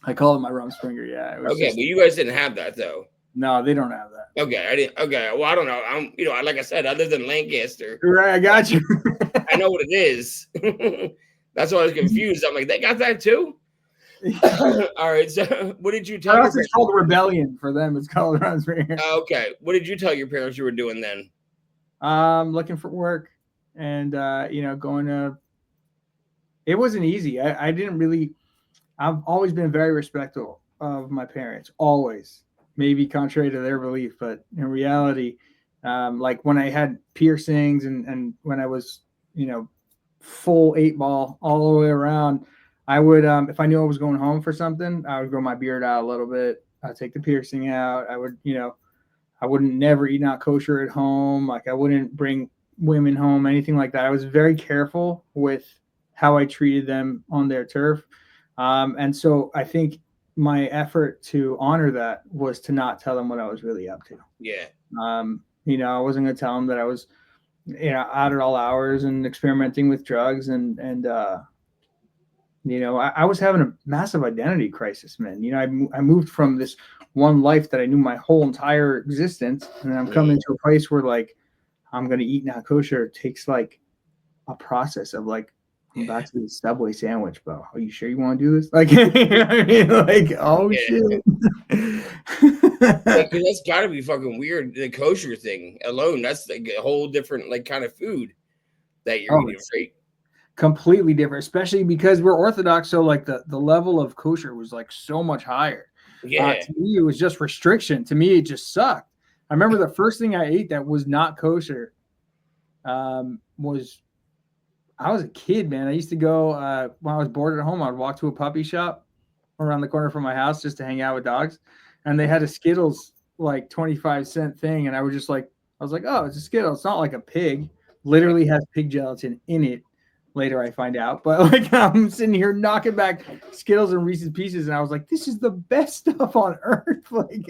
I call it my Rumspringa. Yeah. Okay, but you guys didn't have that though. No, they don't have that. Okay, I didn't. Okay, well, I don't know. I'm, like I said, I lived in Lancaster. Right, I got you. I know what it is. That's why I was confused. I'm like, they got that too? All right. So, what did you tell? It's called Rebellion for them. It's called Rumspringa. Okay. What did you tell your parents you were doing then? Looking for work and going to. It wasn't easy. I didn't really. I've always been very respectful of my parents, always. Maybe contrary to their belief, but in reality, like when I had piercings and when I was, full 8 ball all the way around, I would, if I knew I was going home for something, I would grow my beard out a little bit. I'd take the piercing out. I would, I wouldn't never eat not kosher at home. Like I wouldn't bring women home, anything like that. I was very careful with how I treated them on their turf. And so I think my effort to honor that was to not tell them what I was really up to. Yeah. I wasn't going to tell them that I was, out at all hours and experimenting with drugs I was having a massive identity crisis, man. I moved from this one life that I knew my whole entire existence, and I'm coming to a place where like I'm gonna eat not kosher. It takes like a process of like I'm back to the Subway sandwich, bro. Are you sure you want to do this? Like, I mean, like, oh shit. Like, that's got to be fucking weird. The kosher thing alone, that's like a whole different like kind of food that you're eating, right? Completely different, especially because we're Orthodox. So like the level of kosher was like so much higher. Yeah. To me, it was just restriction. To me, it just sucked. I remember the first thing I ate that was not kosher was I was a kid, man. I used to go when I was bored at home. I'd walk to a puppy shop around the corner from my house just to hang out with dogs, and they had a Skittles like 25-cent thing, and I was like, oh, it's a Skittle. It's not like a pig. Literally has pig gelatin in it. Later, I find out, but like I'm sitting here knocking back Skittles and Reese's Pieces, and I was like, "This is the best stuff on earth!" Like,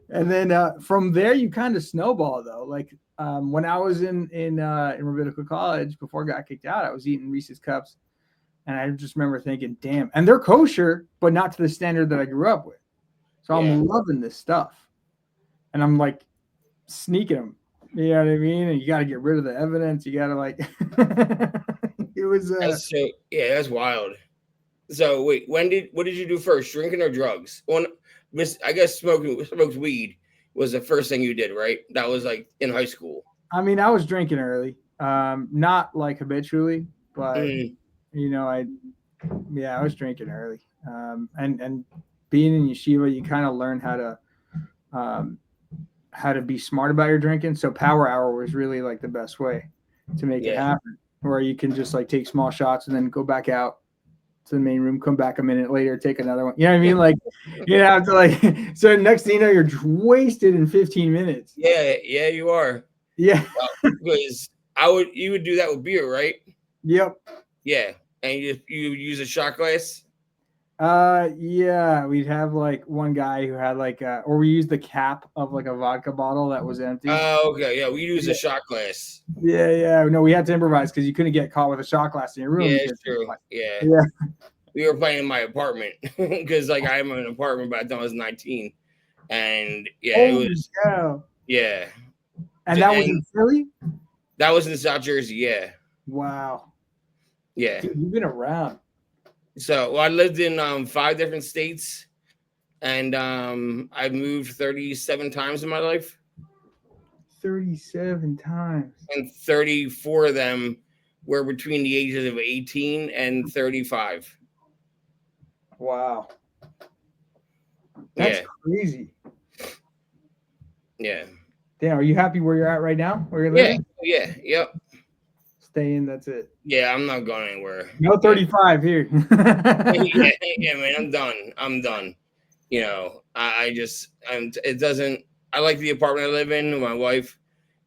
and then from there, you kind of snowball though. Like when I was in Rabbinical college before I got kicked out, I was eating Reese's cups, and I just remember thinking, "Damn!" And they're kosher, but not to the standard that I grew up with. So I'm loving this stuff, and I'm like sneaking them. You know what I mean? And you got to get rid of the evidence. You got to like, it was. That's wild. So wait, what did you do first, drinking or drugs? I guess smoked weed was the first thing you did, right? That was like in high school. I mean, I was drinking early, not like habitually, but I was drinking early. And being in yeshiva, you kind of learn how to be smart about your drinking. So power hour was really like the best way to make it happen, where you can just like take small shots and then go back out to the main room, come back a minute later, take another one. You know what I mean? Like you have to like, so next thing you know, you're wasted in 15 minutes. Yeah, you are. Yeah. Because you would do that with beer, right? Yep. Yeah. And you use a shot glass? Yeah, we'd have like one guy who had like or we used the cap of like a vodka bottle that was empty. Oh, okay. Yeah, we use a shot glass. Yeah. No, we had to improvise because you couldn't get caught with a shot glass in your room. Yeah, it's true. Yeah. We were playing in my apartment because like I'm in an apartment by the time I was 19. And it was yeah. And that was in Philly? That was in South Jersey, yeah. Wow. Yeah. Dude, you've been around. So I lived in 5 different states, and I moved 37 times in my life. 37 times. And 34 of them were between the ages of 18 and 35. Wow. That's crazy. Yeah. Damn, are you happy where you're at right now? Where you're living? Yeah. Yep. Staying, that's it. Yeah, I'm not going anywhere. No 35 here. yeah, man, I'm done. I like the apartment I live in with my wife.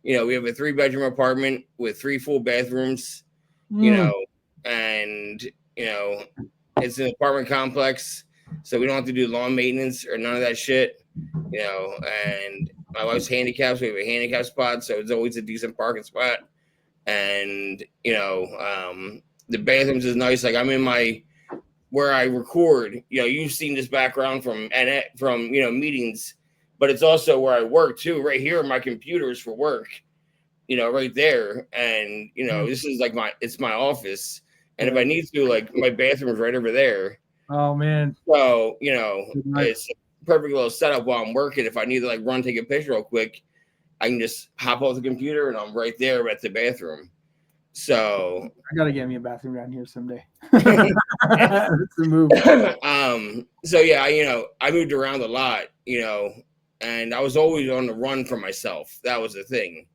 We have a 3-bedroom apartment with 3 full bathrooms, and it's an apartment complex, so we don't have to do lawn maintenance or none of that shit, and my wife's handicapped, so we have a handicap spot, so it's always a decent parking spot. And the bathrooms is nice. Like I'm in where I record. You've seen this background from meetings, but it's also where I work too. Right here, my computers for work. Right there, and this is like it's my office. And if I need to, like my bathroom is right over there. Oh man. So it's a perfect little setup while I'm working. If I need to like run, take a picture real quick, I can just hop off the computer and I'm right there at the bathroom. So I gotta get me a bathroom down here someday. That's the move. So yeah, I moved around a lot, and I was always on the run for myself. That was the thing.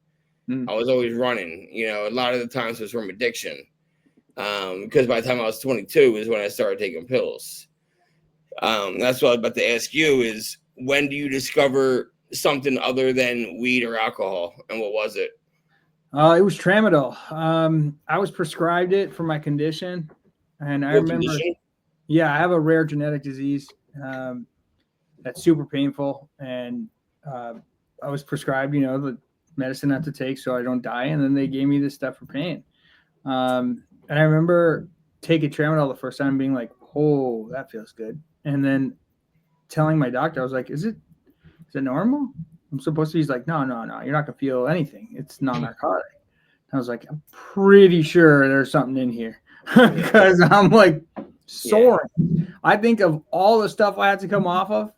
I was always running. A lot of the times it was from addiction. Because by the time I was 22 is when I started taking pills. That's what I was about to ask you is, when do you discover something other than weed or alcohol, and what was it? It was tramadol. I was prescribed it for my condition, and I remember, yeah, I have a rare genetic disease that's super painful, and I was prescribed, the medicine not to take so I don't die, and then they gave me this stuff for pain. And I remember taking tramadol the first time, being like, "Oh, that feels good," and then telling my doctor, I was like, "Is it normal? I'm supposed to?" He's like, "No, you're not gonna feel anything. It's non-narcotic." I was like, "I'm pretty sure there's something in here," because I'm like soaring. Yeah. I think of all the stuff I had to come off of,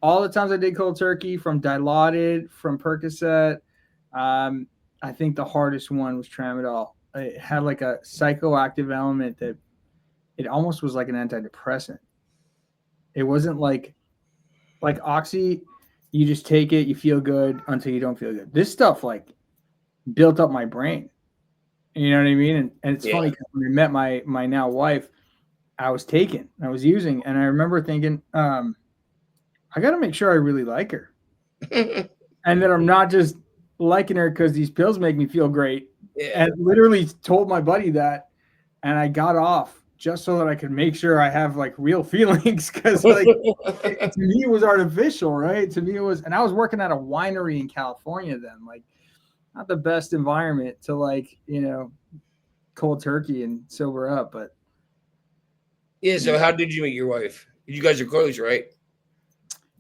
all the times I did cold turkey, from Dilaudid, from Percocet. I think the hardest one was tramadol. It had like a psychoactive element that it almost was like an antidepressant. It wasn't like Oxy. You just take it, you feel good until you don't feel good. This stuff like built up my brain. You know what I mean? And it's funny, because when we met my now wife, I was using, and I remember thinking, I got to make sure I really like her. And that I'm not just liking her because these pills make me feel great. Yeah. And literally told my buddy that, and I got off just so that I could make sure I have like real feelings, because like to me it was artificial, right? To me it was, and I was working at a winery in California then, like not the best environment to like, cold turkey and sober up, but yeah. So how did you meet your wife? You guys are close, right?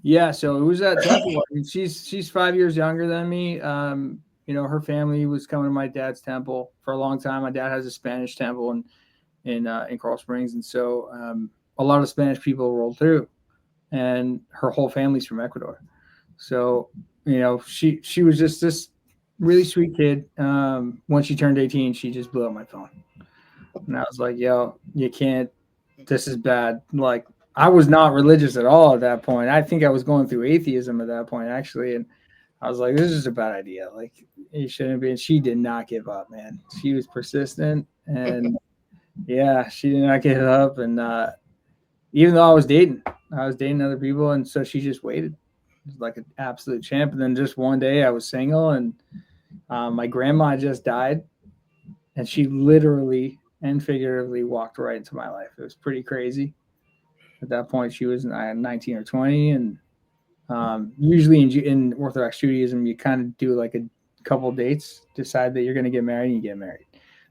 Yeah, so it was at Temple. She's 5 years younger than me. Her family was coming to my dad's temple for a long time. My dad has a Spanish temple in Coral Springs, and so a lot of Spanish people rolled through, and her whole family's from Ecuador. So she was just this really sweet kid. When she turned 18, she just blew up my phone, and I was like, "Yo, you can't. This is bad." Like, I was not religious at all at that point. I think I was going through atheism at that point, actually. And I was like, this is a bad idea. Like, you shouldn't be. And she did not give up, man. She was persistent. And yeah, she did not give up. And even though I was dating other people. And so she just waited. It was like an absolute champ. And then just one day I was single, and my grandma just died. And she literally and figuratively walked right into my life. It was pretty crazy. At that point, she was 19 or 20, and usually in Orthodox Judaism, you kind of do like a couple dates, decide that you're going to get married, and you get married.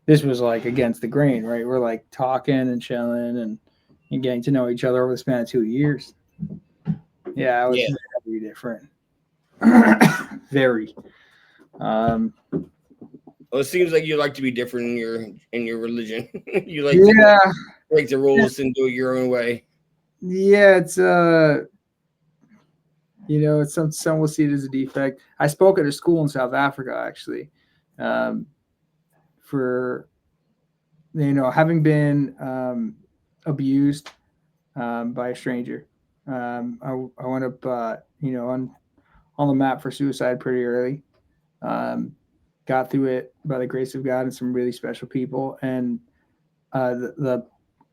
This was like against the grain, right? We're like talking and chilling and getting to know each other over the span of 2 years. Yeah, it was very different. Very. Well, it seems like you like to be different in your religion. You like to break the rules and do it your own way. Yeah, it's it's some will see it as a defect. I spoke at a school in South Africa, actually, for having been abused by a stranger. I went up on the map for suicide pretty early. Got through it by the grace of God and some really special people, and the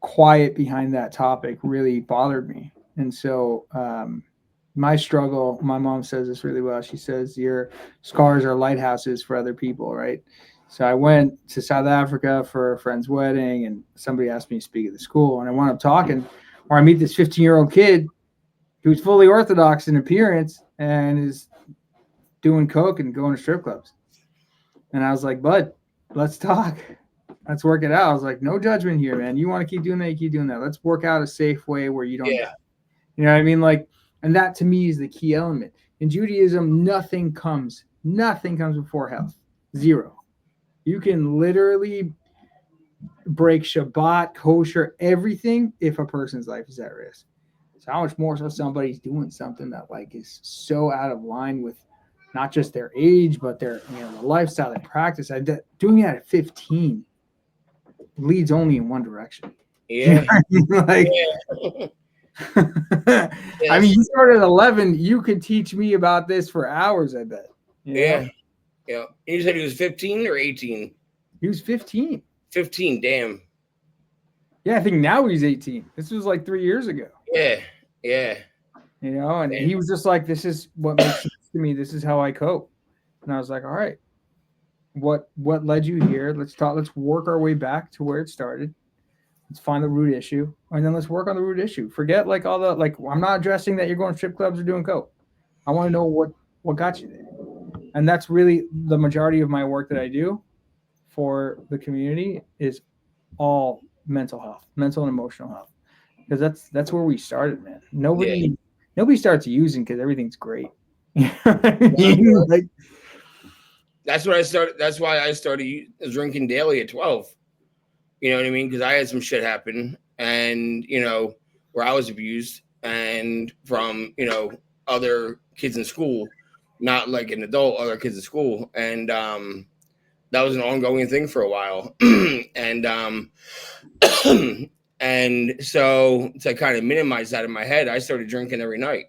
quiet behind that topic really bothered me. And so my struggle, my mom says this really well. She says, your scars are lighthouses for other people, right? So I went to South Africa for a friend's wedding, and somebody asked me to speak at the school, and I wound up talking where I meet this 15-year-old kid who's fully Orthodox in appearance and is doing coke and going to strip clubs. And I was like, bud, let's talk. Let's work it out. I was like, no judgment here, man. You want to keep doing that, you keep doing that. Let's work out a safe way where you don't die. You know what I mean? Like, and that to me is the key element. In Judaism, nothing comes before health. Zero. You can literally break Shabbat, kosher, everything if a person's life is at risk. So how much more so somebody's doing something that like is so out of line with not just their age, but their the lifestyle, their practice. Doing that at 15 leads only in one direction. Yeah. Like, Yeah. I mean, you started at 11. You could teach me about this for hours, I bet. Yeah. Yeah. You said he was 15 or 18? He was 15. 15, damn. Yeah, I think now he's 18. This was like 3 years ago. Yeah. Yeah. And Damn. he was just like, this is what makes sense to me. This is how I cope. And I was like, all right, what led you here? Let's work our way back to where it started. Let's find the root issue, and then let's work on the root issue. Forget like all the I'm not addressing that you're going to strip clubs or doing coke. I want to know what got you there, and that's really the majority of my work that I do for the community is all mental health, mental and emotional health, because that's where we started, man. Nobody starts using because everything's great. Like, that's what I started. That's why I started drinking daily at 12. You know what I mean? Because I had some shit happen, and where I was abused, and from other kids in school, not like an adult, other kids in school, and that was an ongoing thing for a while, and and so to kind of minimize that in my head, I started drinking every night,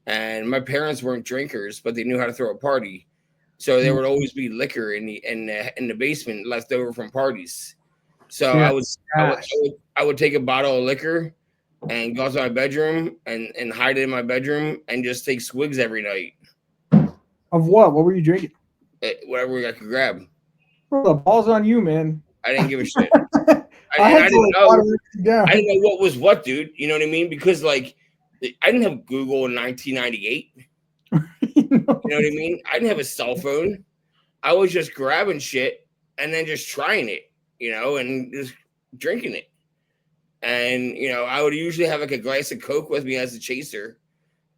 and my parents weren't drinkers, but they knew how to throw a party, so there would always be liquor in the basement left over from parties. So I would take a bottle of liquor and go to my bedroom and hide it in my bedroom and just take swigs every night. Of what? What were you drinking? Whatever I could grab. Bro, the ball's on you, man. I didn't give a shit. I didn't know what was what, dude. You know what I mean? Because I didn't have Google in 1998. You know what I mean? I didn't have a cell phone. I was just grabbing shit and then just trying it. And just drinking it. And, I would usually have like a glass of Coke with me as a chaser.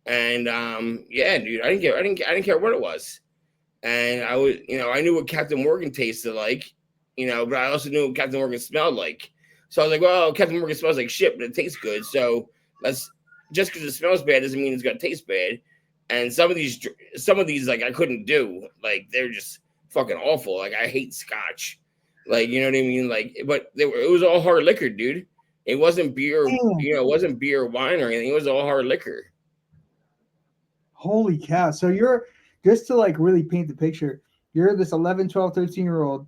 And, yeah, dude, I didn't care what it was. And I would, I knew what Captain Morgan tasted like, but I also knew what Captain Morgan smelled like. So I was like, well, Captain Morgan smells like shit, but it tastes good. So just because it smells bad doesn't mean it's going to taste bad. And some of these, I couldn't do. They're just fucking awful. I hate scotch. You know what I mean? But it was all hard liquor, dude. It wasn't beer, it wasn't beer or wine or anything. It was all hard liquor. Holy cow. So you're, just to really paint the picture, you're this 11, 12, 13-year-old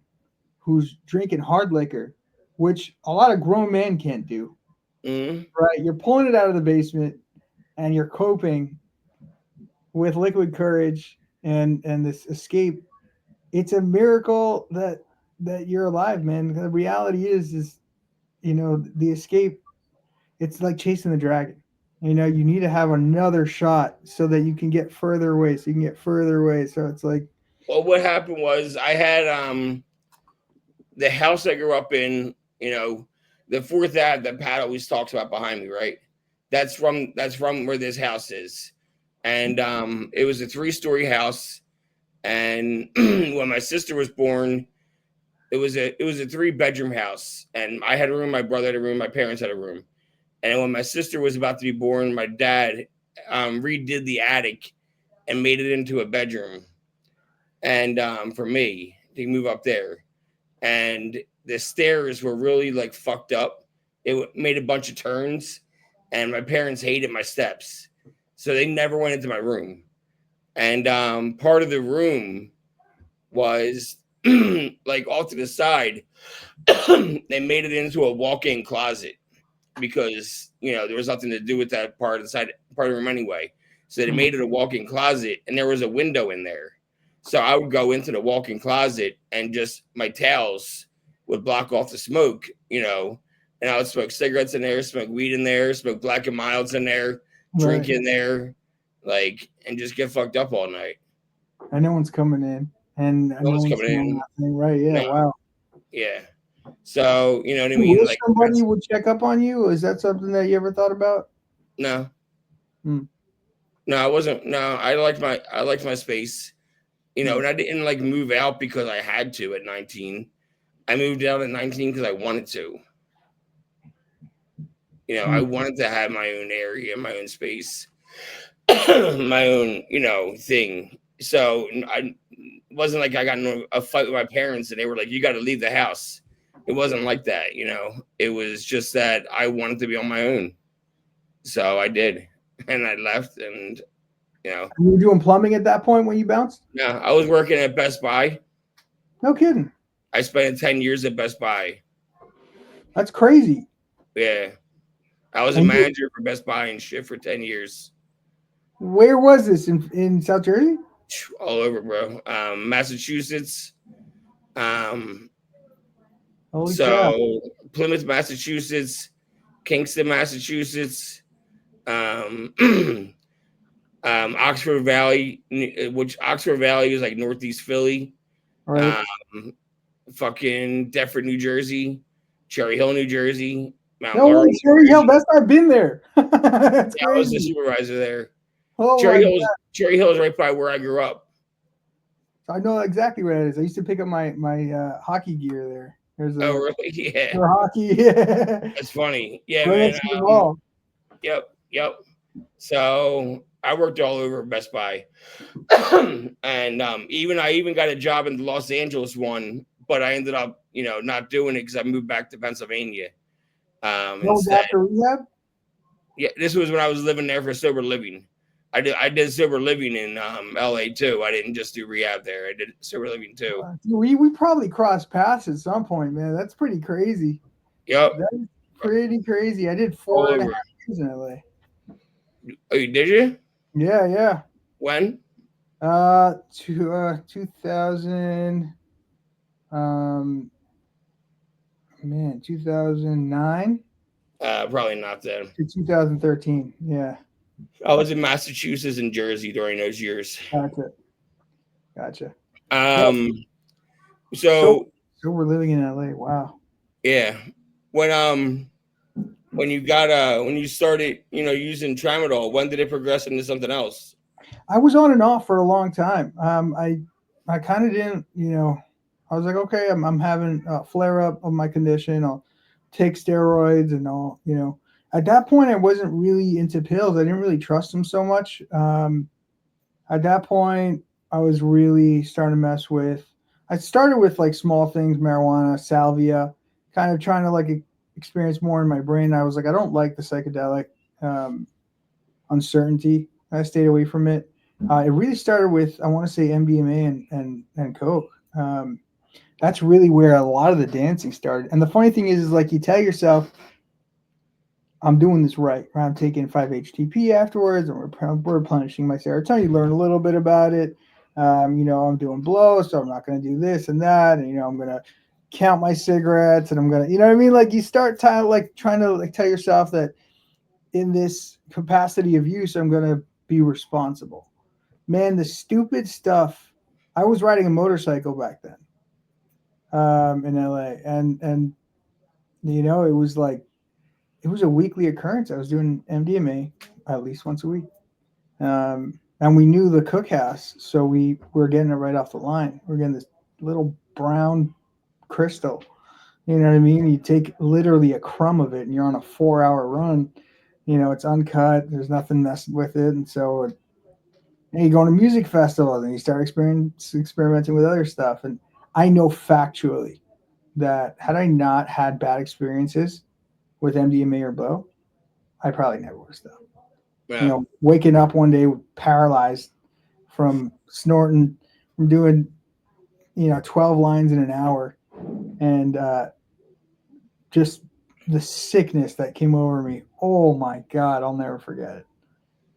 who's drinking hard liquor, which a lot of grown men can't do. Mm-hmm. Right? You're pulling it out of the basement and you're coping with liquid courage and this escape. It's a miracle that you're alive, man. The reality is the escape, it's like chasing the dragon. You need to have another shot so that you can get further away. So it's like, well, what happened was I had the house I grew up in, the fourth ad that Pat always talks about behind me, right? That's from where this house is. And it was a 3-story house. And when my sister was born, it was a 3-bedroom house, and I had a room, my brother had a room, my parents had a room. And when my sister was about to be born, my dad redid the attic and made it into a bedroom. And for me to move up there, and the stairs were really fucked up. It made a bunch of turns, and my parents hated my steps, so they never went into my room. And part of the room was off to the side. They made it into a walk-in closet because there was nothing to do with that part of the room anyway. So they made it a walk-in closet, and there was a window in there. So I would go into the walk-in closet, and just my towels would block off the smoke, and I would smoke cigarettes in there, smoke weed in there, smoke Black and Milds in there, drink in there, and just get fucked up all night. And no one's coming in. And no one's coming in. Nothing, right? Yeah. No. Wow. Yeah. So you know what I mean? Wish somebody would check up on you. Is that something that you ever thought about? No. No, I wasn't. No, I liked my space. And I didn't move out because I had to at 19. I moved out at 19 because I wanted to. I wanted to have my own area, my own space, my own, thing. So I wasn't like I got in a fight with my parents and they were like, "You got to leave the house." It wasn't like that, you know. It was just that I wanted to be on my own, so I did, and I left, and you know, You were doing plumbing at that point when you bounced? yeah, I was working at Best Buy. No kidding. I spent 10 years at Best Buy. That's crazy. Yeah, I was a And manager for Best Buy and shit for 10 years, where was this in South Jersey? all over, bro. Massachusetts. Um, Holy crap! so Plymouth, Massachusetts, Kingston, Massachusetts, um, Oxford Valley, which Oxford Valley is like Northeast Philly, Right. fucking Deptford, New Jersey, Cherry Hill, New Jersey, Mount No Laurel, way, New Cherry Hill. Jersey. That's I've been there. That's Yeah, I was the crazy. supervisor there. Oh my god! Cherry Hill is right by where I grew up. I know exactly where it is. I used to pick up my hockey gear there. There's Oh, a really? Yeah, for hockey. Yeah. that's funny. Yeah, Right man. next to the mall. Yep. So I worked all over Best Buy, and I even got a job in the Los Angeles one, but I ended up, not doing it because I moved back to Pennsylvania What was instead. after rehab? Yeah, this was when I was living there for sober living. I did sober living in LA too. I didn't just do rehab there. I did sober living too. We probably crossed paths at some point, man. That's pretty crazy. Yep, That is pretty crazy. I did all four and a over. half years in LA. Oh, you did you? Yeah. When? 2000, um, 2009 Probably not then. to 2013. Yeah. I was in Massachusetts and Jersey during those years. Gotcha. Um, So, so so we're living in LA. Wow. yeah, when you started, using tramadol, when did it progress into something else? I was on and off for a long time. I kind of didn't, I was like, okay, I'm having a flare up of my condition. I'll take steroids and all, At that point, I wasn't really into pills. I didn't really trust them so much. At that point, I was really starting to mess with. I started with like small things, marijuana, salvia, kind of trying to like experience more in my brain. I was like, I don't like the psychedelic uncertainty. I stayed away from it. It really started with, I want to say, MDMA and coke. That's really where a lot of the dancing started. And the funny thing is like you tell yourself, I'm doing this right. I'm taking 5-HTP afterwards, and we're replenishing my serotonin. You learn a little bit about it. I'm doing blow, so I'm not going to do this and that. And I'm going to count my cigarettes, and I'm going to, you know what I mean? Like you start trying to tell yourself that in this capacity of use, I'm going to be responsible. Man, the stupid stuff. I was riding a motorcycle back then in LA, and it was a weekly occurrence. I was doing MDMA at least once a week. And we knew the cookhouse, so we were getting it right off the line. We're getting this little brown crystal. You know what I mean? You take literally a crumb of it and you're on a 4-hour run. It's uncut. There's nothing messing with it. And so and you go to music festivals and you start experimenting with other stuff. And I know factually that had I not had bad experiences with MDMA or blow, I probably never would have stopped. Yeah. Waking up one day paralyzed from snorting, from doing, 12 lines in an hour, and just the sickness that came over me. Oh my God, I'll never forget it.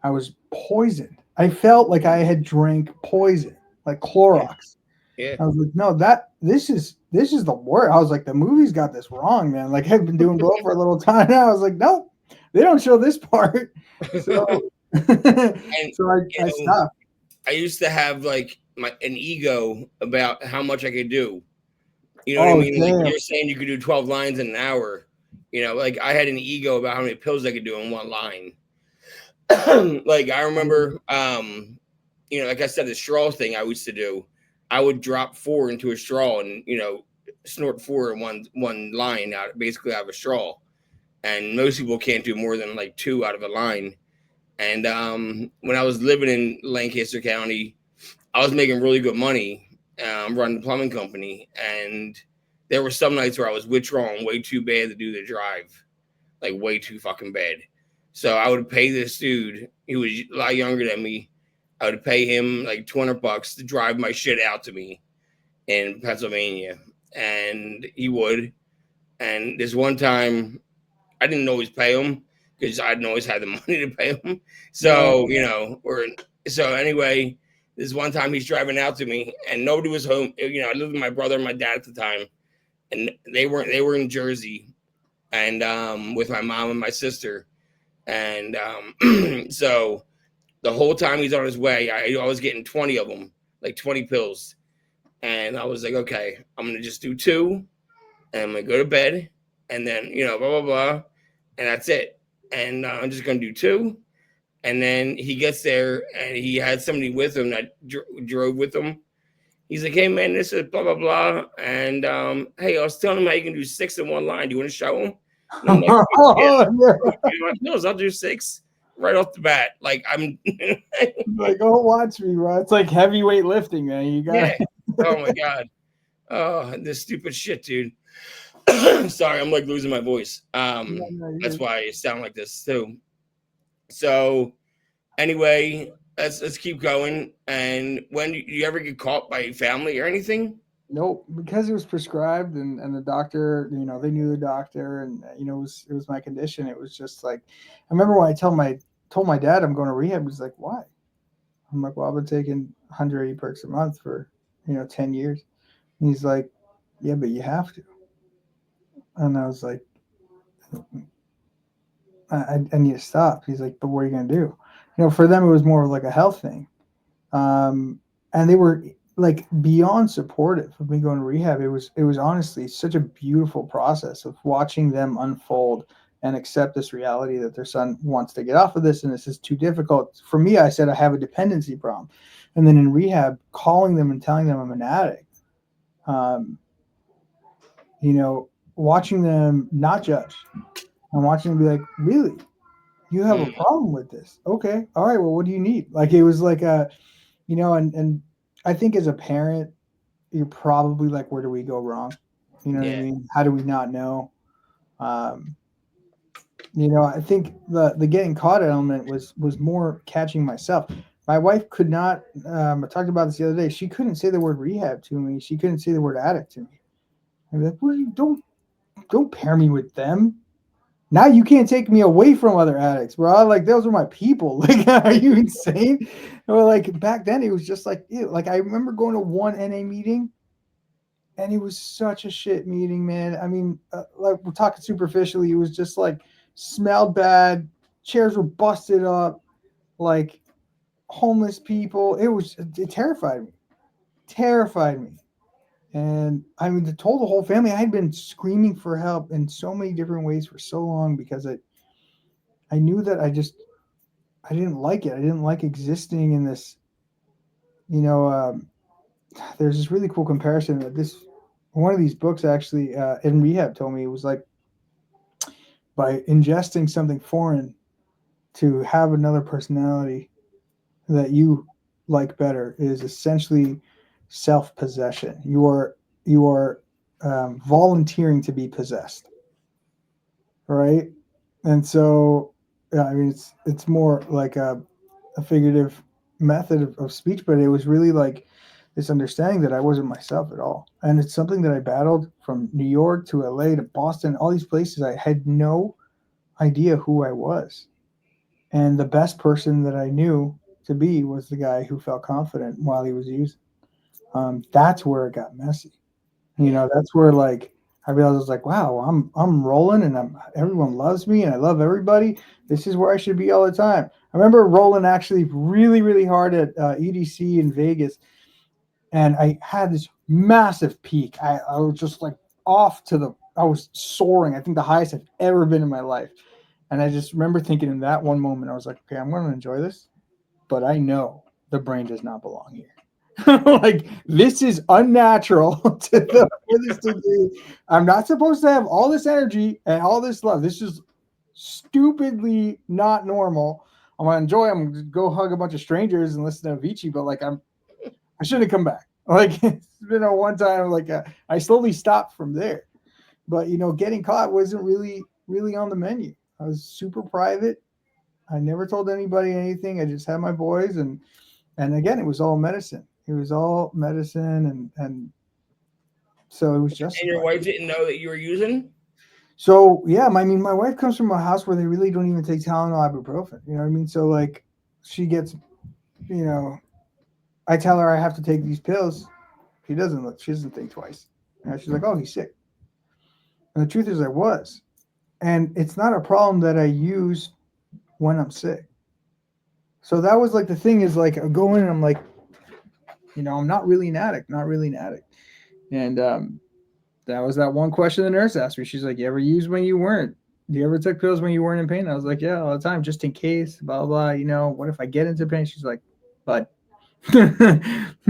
I was poisoned. I felt like I had drank poison, like Clorox. Yeah. I was like, no, this is the worst. I was like, the movie's got this wrong, man. Like I've been doing blow for a little time now. I was like, no, they don't show this part. So, And I stopped. I used to have like an ego about how much I could do. You know what I Oh, mean? Like damn. you're saying you could do 12 lines in an hour. Like I had an ego about how many pills I could do in one line. Like I remember, like I said, the straw thing I used to do. I would drop 4 into a straw and snort 4 in one line out, basically out of a straw. And most people can't do more than like 2 out of a line. And when I was living in Lancaster County, I was making really good money running the plumbing company, and there were some nights where I was withdrawing way too bad to do the drive, like way too fucking bad. So I would pay this dude, he was a lot younger than me. I would pay him like $200 to drive my shit out to me in Pennsylvania, and he would. And this one time, I didn't always pay him because I didn't always have the money to pay him. So so anyway, this one time he's driving out to me, and nobody was home. You know, I lived with my brother and my dad at the time, and they were in Jersey, and with my mom and my sister, and so the whole time he's on his way, I was getting 20 of them, like 20 pills, and I was like, okay, I'm gonna just do 2, and I'm gonna go to bed, and then blah blah blah, and that's it, and I'm just gonna do 2, and then he gets there, and he had somebody with him that drove with him. He's like, hey man, this is blah blah blah, and hey, I was telling him how you can do 6 in one line. Do you want to show him? And I'm like, yeah, I'll do 6 right off the bat. Like I'm like, oh, watch me, bro. It's like heavyweight lifting, man. You got yeah. Oh my god. Oh, this stupid shit, dude. Sorry, I'm like losing my voice. That's why I sound like this too. So anyway, let's keep going. And when do you ever get caught by family or anything? Nope, because it was prescribed, and the doctor, they knew the doctor, and it was my condition. It was just like, I remember when I told my dad I'm going to rehab. He's like, why? I'm like, well, I've been taking 180 perks a month for 10 years. And he's like, yeah, but you have to. And I was like, I need to stop. He's like, but what are you going to do? For them, it was more of like a health thing. And they were like beyond supportive of me going to rehab. It was honestly such a beautiful process of watching them unfold and accept this reality that their son wants to get off of this, and this is too difficult. For me, I said I have a dependency problem. And then in rehab, calling them and telling them I'm an addict, watching them not judge. I'm watching them be like, really? You have a problem with this? Okay. All right. Well, what do you need? Like, it was like and I think as a parent, you're probably like, where do we go wrong? You know what I mean? How do we not know? I think the getting caught element was more catching myself. My wife could not, I talked about this the other day. She couldn't say the word rehab to me. She couldn't say the word addict to me. I'm like, well, don't pair me with them. Now you can't take me away from other addicts, bro. Like, those are my people. Like, are you insane? Or like back then, it was just like, ew. Like, I remember going to one NA meeting, and it was such a shit meeting, man. I mean, like, we're talking superficially. It was just like smelled bad, chairs were busted up, like homeless people. It terrified me. And I mean, told the whole family. I had been screaming for help in so many different ways for so long because I knew that I didn't like it. I didn't like existing in this, there's this really cool comparison that one of these books actually in rehab told me. It was like, by ingesting something foreign to have another personality that you like better is essentially self-possession. You are volunteering to be possessed, right? And so, I mean, it's more like a figurative method of speech, but it was really like this understanding that I wasn't myself at all. And it's something that I battled from New York to LA to Boston, all these places. I had no idea who I was. And the best person that I knew to be was the guy who felt confident while he was using. That's where it got messy. That's where, like, I realized, I was like, wow, I'm rolling, and everyone loves me, and I love everybody. This is where I should be all the time. I remember rolling actually really, really hard at EDC in Vegas, and I had this massive peak. I was just like I was soaring. I think the highest I've ever been in my life. And I just remember thinking in that one moment, I was like, okay, I'm going to enjoy this, but I know the brain does not belong here. Like, this is unnatural for this degree. I'm not supposed to have all this energy and all this love. This is stupidly not normal. I'm going to enjoy. I'm going to go hug a bunch of strangers and listen to Avicii, but like, I shouldn't have come back. Like it's been a one time. Like I slowly stopped from there, but getting caught wasn't really on the menu. I was super private. I never told anybody anything. I just had my boys, and again, it was all medicine. It was all medicine, and so it was And your justified. wife didn't know that you were using? So yeah, I mean, my wife comes from a house where they really don't even take Tylenol, ibuprofen. You know what I mean? So like, she gets, you know, I tell her I have to take these pills. She doesn't look. She doesn't think twice. She's like, "Oh, he's sick." And the truth is, I was, and it's not a problem that I use when I'm sick. So that was like the thing is like I go in and I'm like, I'm not really an addict, not really an addict. And that was that one question the nurse asked me. She's like, "You ever used when you weren't? Do you ever took pills when you weren't in pain?" I was like, "Yeah, all the time, just in case." Blah blah. What if I get into pain? She's like, "But." It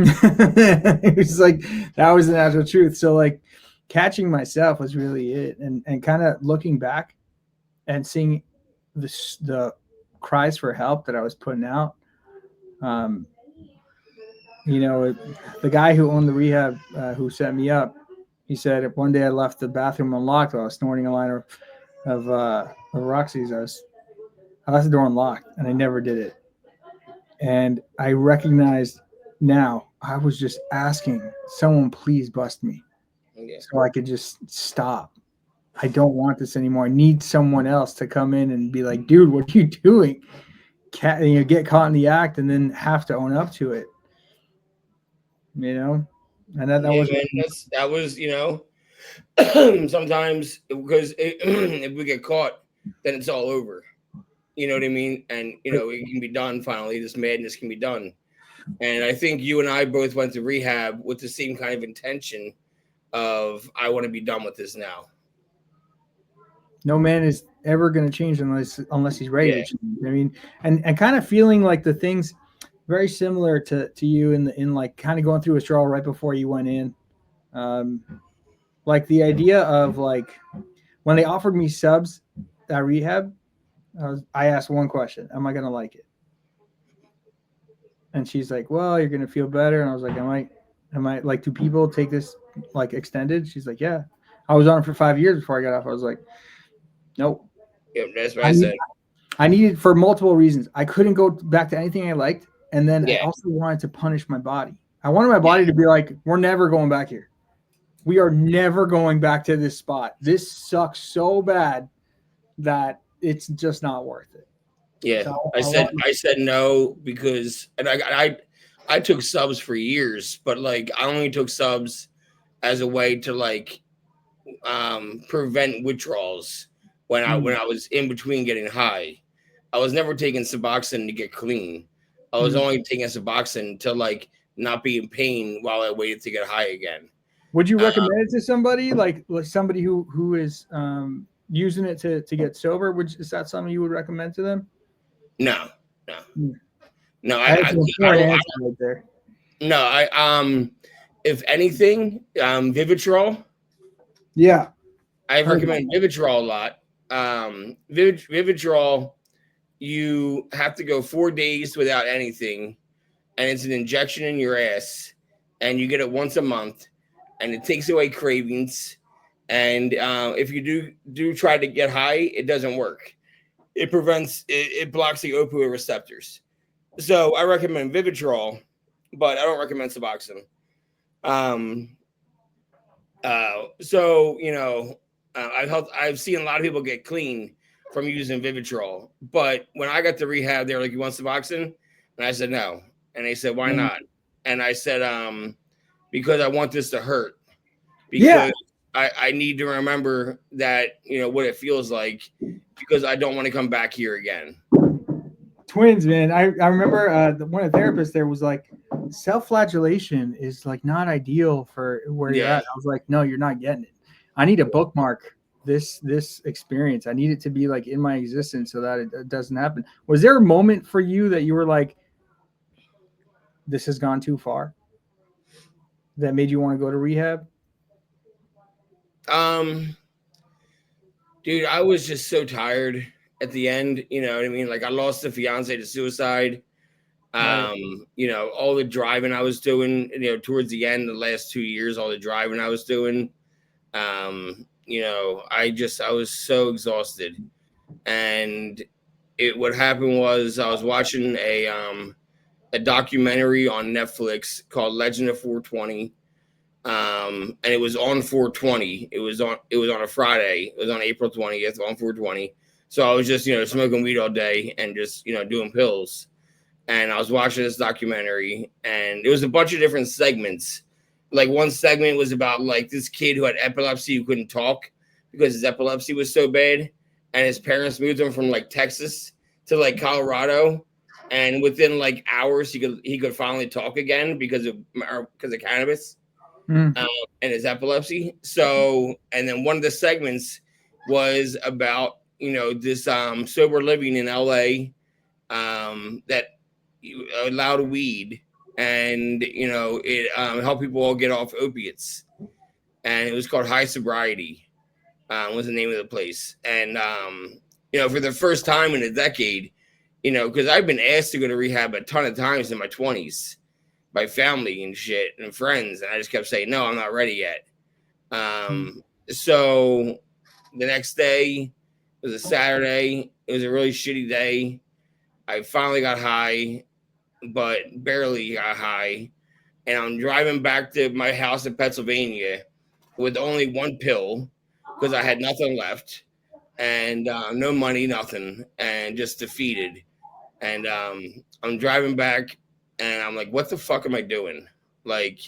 was like that was the natural truth. So like catching myself was really it, and kind of looking back and seeing the cries for help that I was putting out. Um, the guy who owned the rehab, who set me up, he said if one day I left the bathroom unlocked while I was snorting a line of Roxy's, I left the door unlocked and I never did it. And I recognized now I was just asking someone, please bust me so I could just stop. I don't want this anymore. I need someone else to come in and be like, dude, what are you doing? Get caught in the act and then have to own up to it. And that Yeah, was man. That was sometimes because if we get caught, then it's all over. You know what I mean? And it can be done finally. This madness can be done. And I think you and I both went to rehab with the same kind of intention of I want to be done with this now. No man is ever going to change unless he's ready Yeah. to change. I mean, and kind of feeling like the things very similar to you in like kind of going through withdrawal right before you went in. Like the idea of like when they offered me subs at rehab, I asked one question: am I going to like it? And she's like, well, you're going to feel better. And I was like, am I like, do people take this like extended? She's like, yeah. I was on it for 5 years before I got off. I was like, nope. Yep, that's what I said. I needed for multiple reasons. I couldn't go back to anything I liked. And then I Yeah. also wanted to punish my body. I wanted my body to be like, we're never going back here. We are never going back to this spot. This sucks so bad that it's just not worth it. Yeah. So I said no because and I took subs for years, but like I only took subs as a way to like prevent withdrawals when I was in between getting high. I was never taking Suboxone to get clean. I was only taking Suboxone to like not be in pain while I waited to get high again. Would you recommend it to somebody like somebody who is using it to get sober? Is that something you would recommend to them? No. No, That's an important answer right there. No, if anything, Vivitrol. Yeah. I recommend Vivitrol a lot. Vivitrol, you have to go 4 days without anything, and it's an injection in your ass, and you get it once a month, and it takes away cravings. And if you do try to get high, it doesn't work. It blocks the opioid receptors. So I recommend Vivitrol, but I don't recommend Suboxone. I've seen a lot of people get clean from using Vivitrol, but when I got to rehab, they were like, "You want Suboxone?" And I said no, and they said, "Why not?" And I said, "Because I want this to hurt, because I need to remember that what it feels like, because I don't want to come back here again." Twins, man. I remember one of the therapists there was like, self-flagellation is like not ideal for where you're at. I was like, no, you're not getting it. I need to bookmark this experience. I need it to be like in my existence so that it doesn't happen. Was there a moment for you that you were like, this has gone too far, that made you want to go to rehab? Dude, I was just so tired at the end. You know what I mean? Like I lost a fiance to suicide. Right. You know, all the driving I was doing, you know, towards the end, the last 2 years, all the driving I was doing. You know, I was so exhausted. And what happened was I was watching a documentary on Netflix called Legend of 420. And it was on 420. It was on a Friday. It was on April 20th on 420. So I was just, you know, smoking weed all day and just, you know, doing pills. And I was watching this documentary, and it was a bunch of different segments. Like one segment was about like this kid who had epilepsy who couldn't talk because his epilepsy was so bad, and his parents moved him from like Texas to like Colorado, and within like hours he could finally talk again because of cannabis Mm. and his epilepsy. So, and then one of the segments was about, you know, this sober living in LA, that allowed weed, and you know it helped people all get off opiates, and it was called High Sobriety, was the name of the place. And you know, for the first time in a decade, you know, because I've been asked to go to rehab a ton of times in my 20s by family and shit and friends, and I just kept saying no, I'm not ready yet. So the next day, it was a Saturday, it was a really shitty day. I finally got high, but barely got high. And I'm driving back to my house in Pennsylvania with only one pill because I had nothing left, and no money, nothing, and just defeated. And I'm driving back, and I'm like, what the fuck am I doing? Like,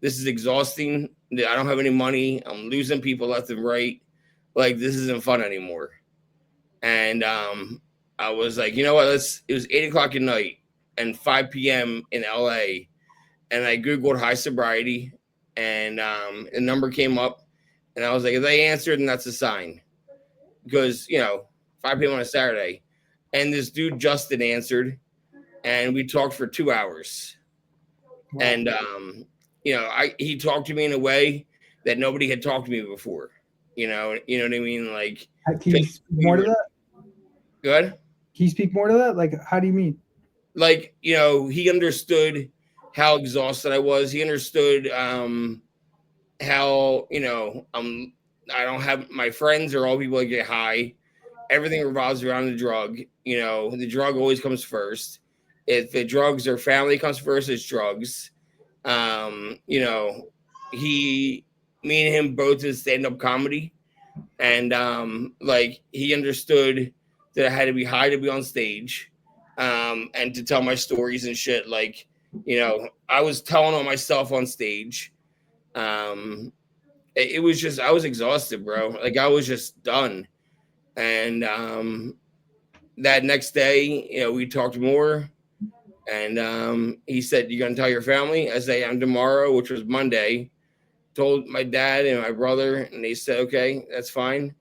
this is exhausting. I don't have any money. I'm losing people left and right. Like, this isn't fun anymore. And I was like, you know what? It was 8 o'clock at night and 5 p.m. in LA. And I Googled high sobriety, and a number came up. And I was like, if they answered, then that's a sign. Because, you know, 5 p.m. on a Saturday. And this dude, Justin, answered. And we talked for 2 hours. Wow. And, you know, he talked to me in a way that nobody had talked to me before. You know what I mean? Like, Can you speak more to that? Good. Can you speak more to that? Like, how do you mean? Like, you know, he understood how exhausted I was. He understood how, you know, I don't have, my friends are all people that get high. Everything revolves around the drug. You know, the drug always comes first. If the drugs or family comes first, it's drugs. You know, me and him both did stand-up comedy, and like he understood that I had to be high to be on stage, and to tell my stories and shit. Like, you know, I was telling on myself on stage. It was just, I was exhausted, bro. Like, I was just done. And that next day, you know, we talked more. And he said, "You gonna tell your family?" I say, "I'm tomorrow," which was Monday. Told my dad and my brother, and they said, "Okay, that's fine."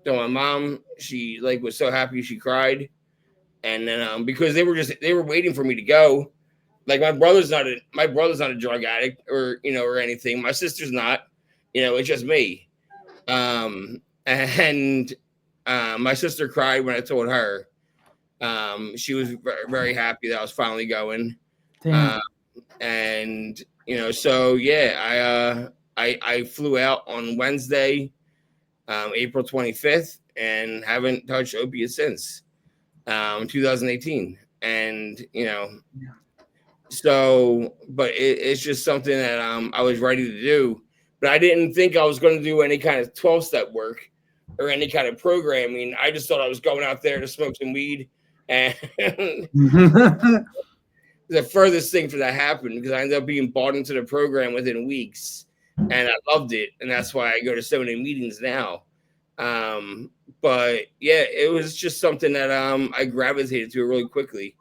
Told my mom, she like was so happy she cried. And then because they were waiting for me to go. Like, my brother's not a drug addict, or you know, or anything. My sister's not. You know, it's just me. And my sister cried when I told her. She was very, very happy that I was finally going. Damn. Uh, and you know, so yeah, I flew out on Wednesday, April 25th, and haven't touched opiates since 2018. And you know, so but it's just something that I was ready to do, but I didn't think I was going to do any kind of 12-step work or any kind of programming. I just thought I was going out there to smoke some weed, and the furthest thing for that happened, because I ended up being bought into the program within weeks, and I loved it, and that's why I go to so many meetings now. But yeah, it was just something that I gravitated to really quickly,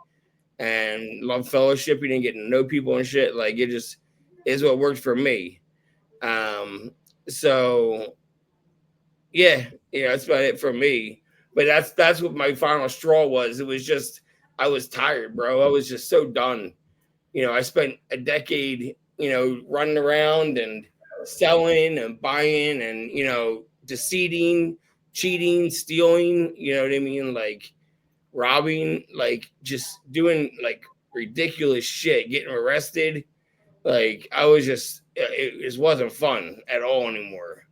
and love fellowshipping and getting to know people and shit. Like, it just is what worked for me. So yeah, that's about it for me. But that's what my final straw was. It was just, I was tired, bro. I was just so done. You know, I spent a decade, you know, running around and selling and buying and, you know, deceiving, cheating, stealing, you know what I mean? Like robbing, like just doing like ridiculous shit, getting arrested. Like I was just, it wasn't fun at all anymore.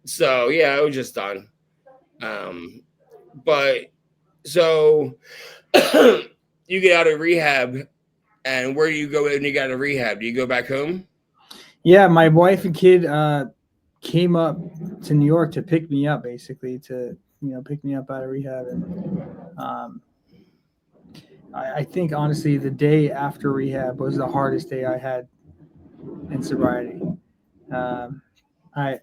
So yeah, I was just done. But so you get out of rehab, and where do you go when you get out of rehab? Do you go back home? Yeah, my wife and kid came up to New York to pick me up, basically to pick me up out of rehab. And I think honestly, the day after rehab was the hardest day I had in sobriety. I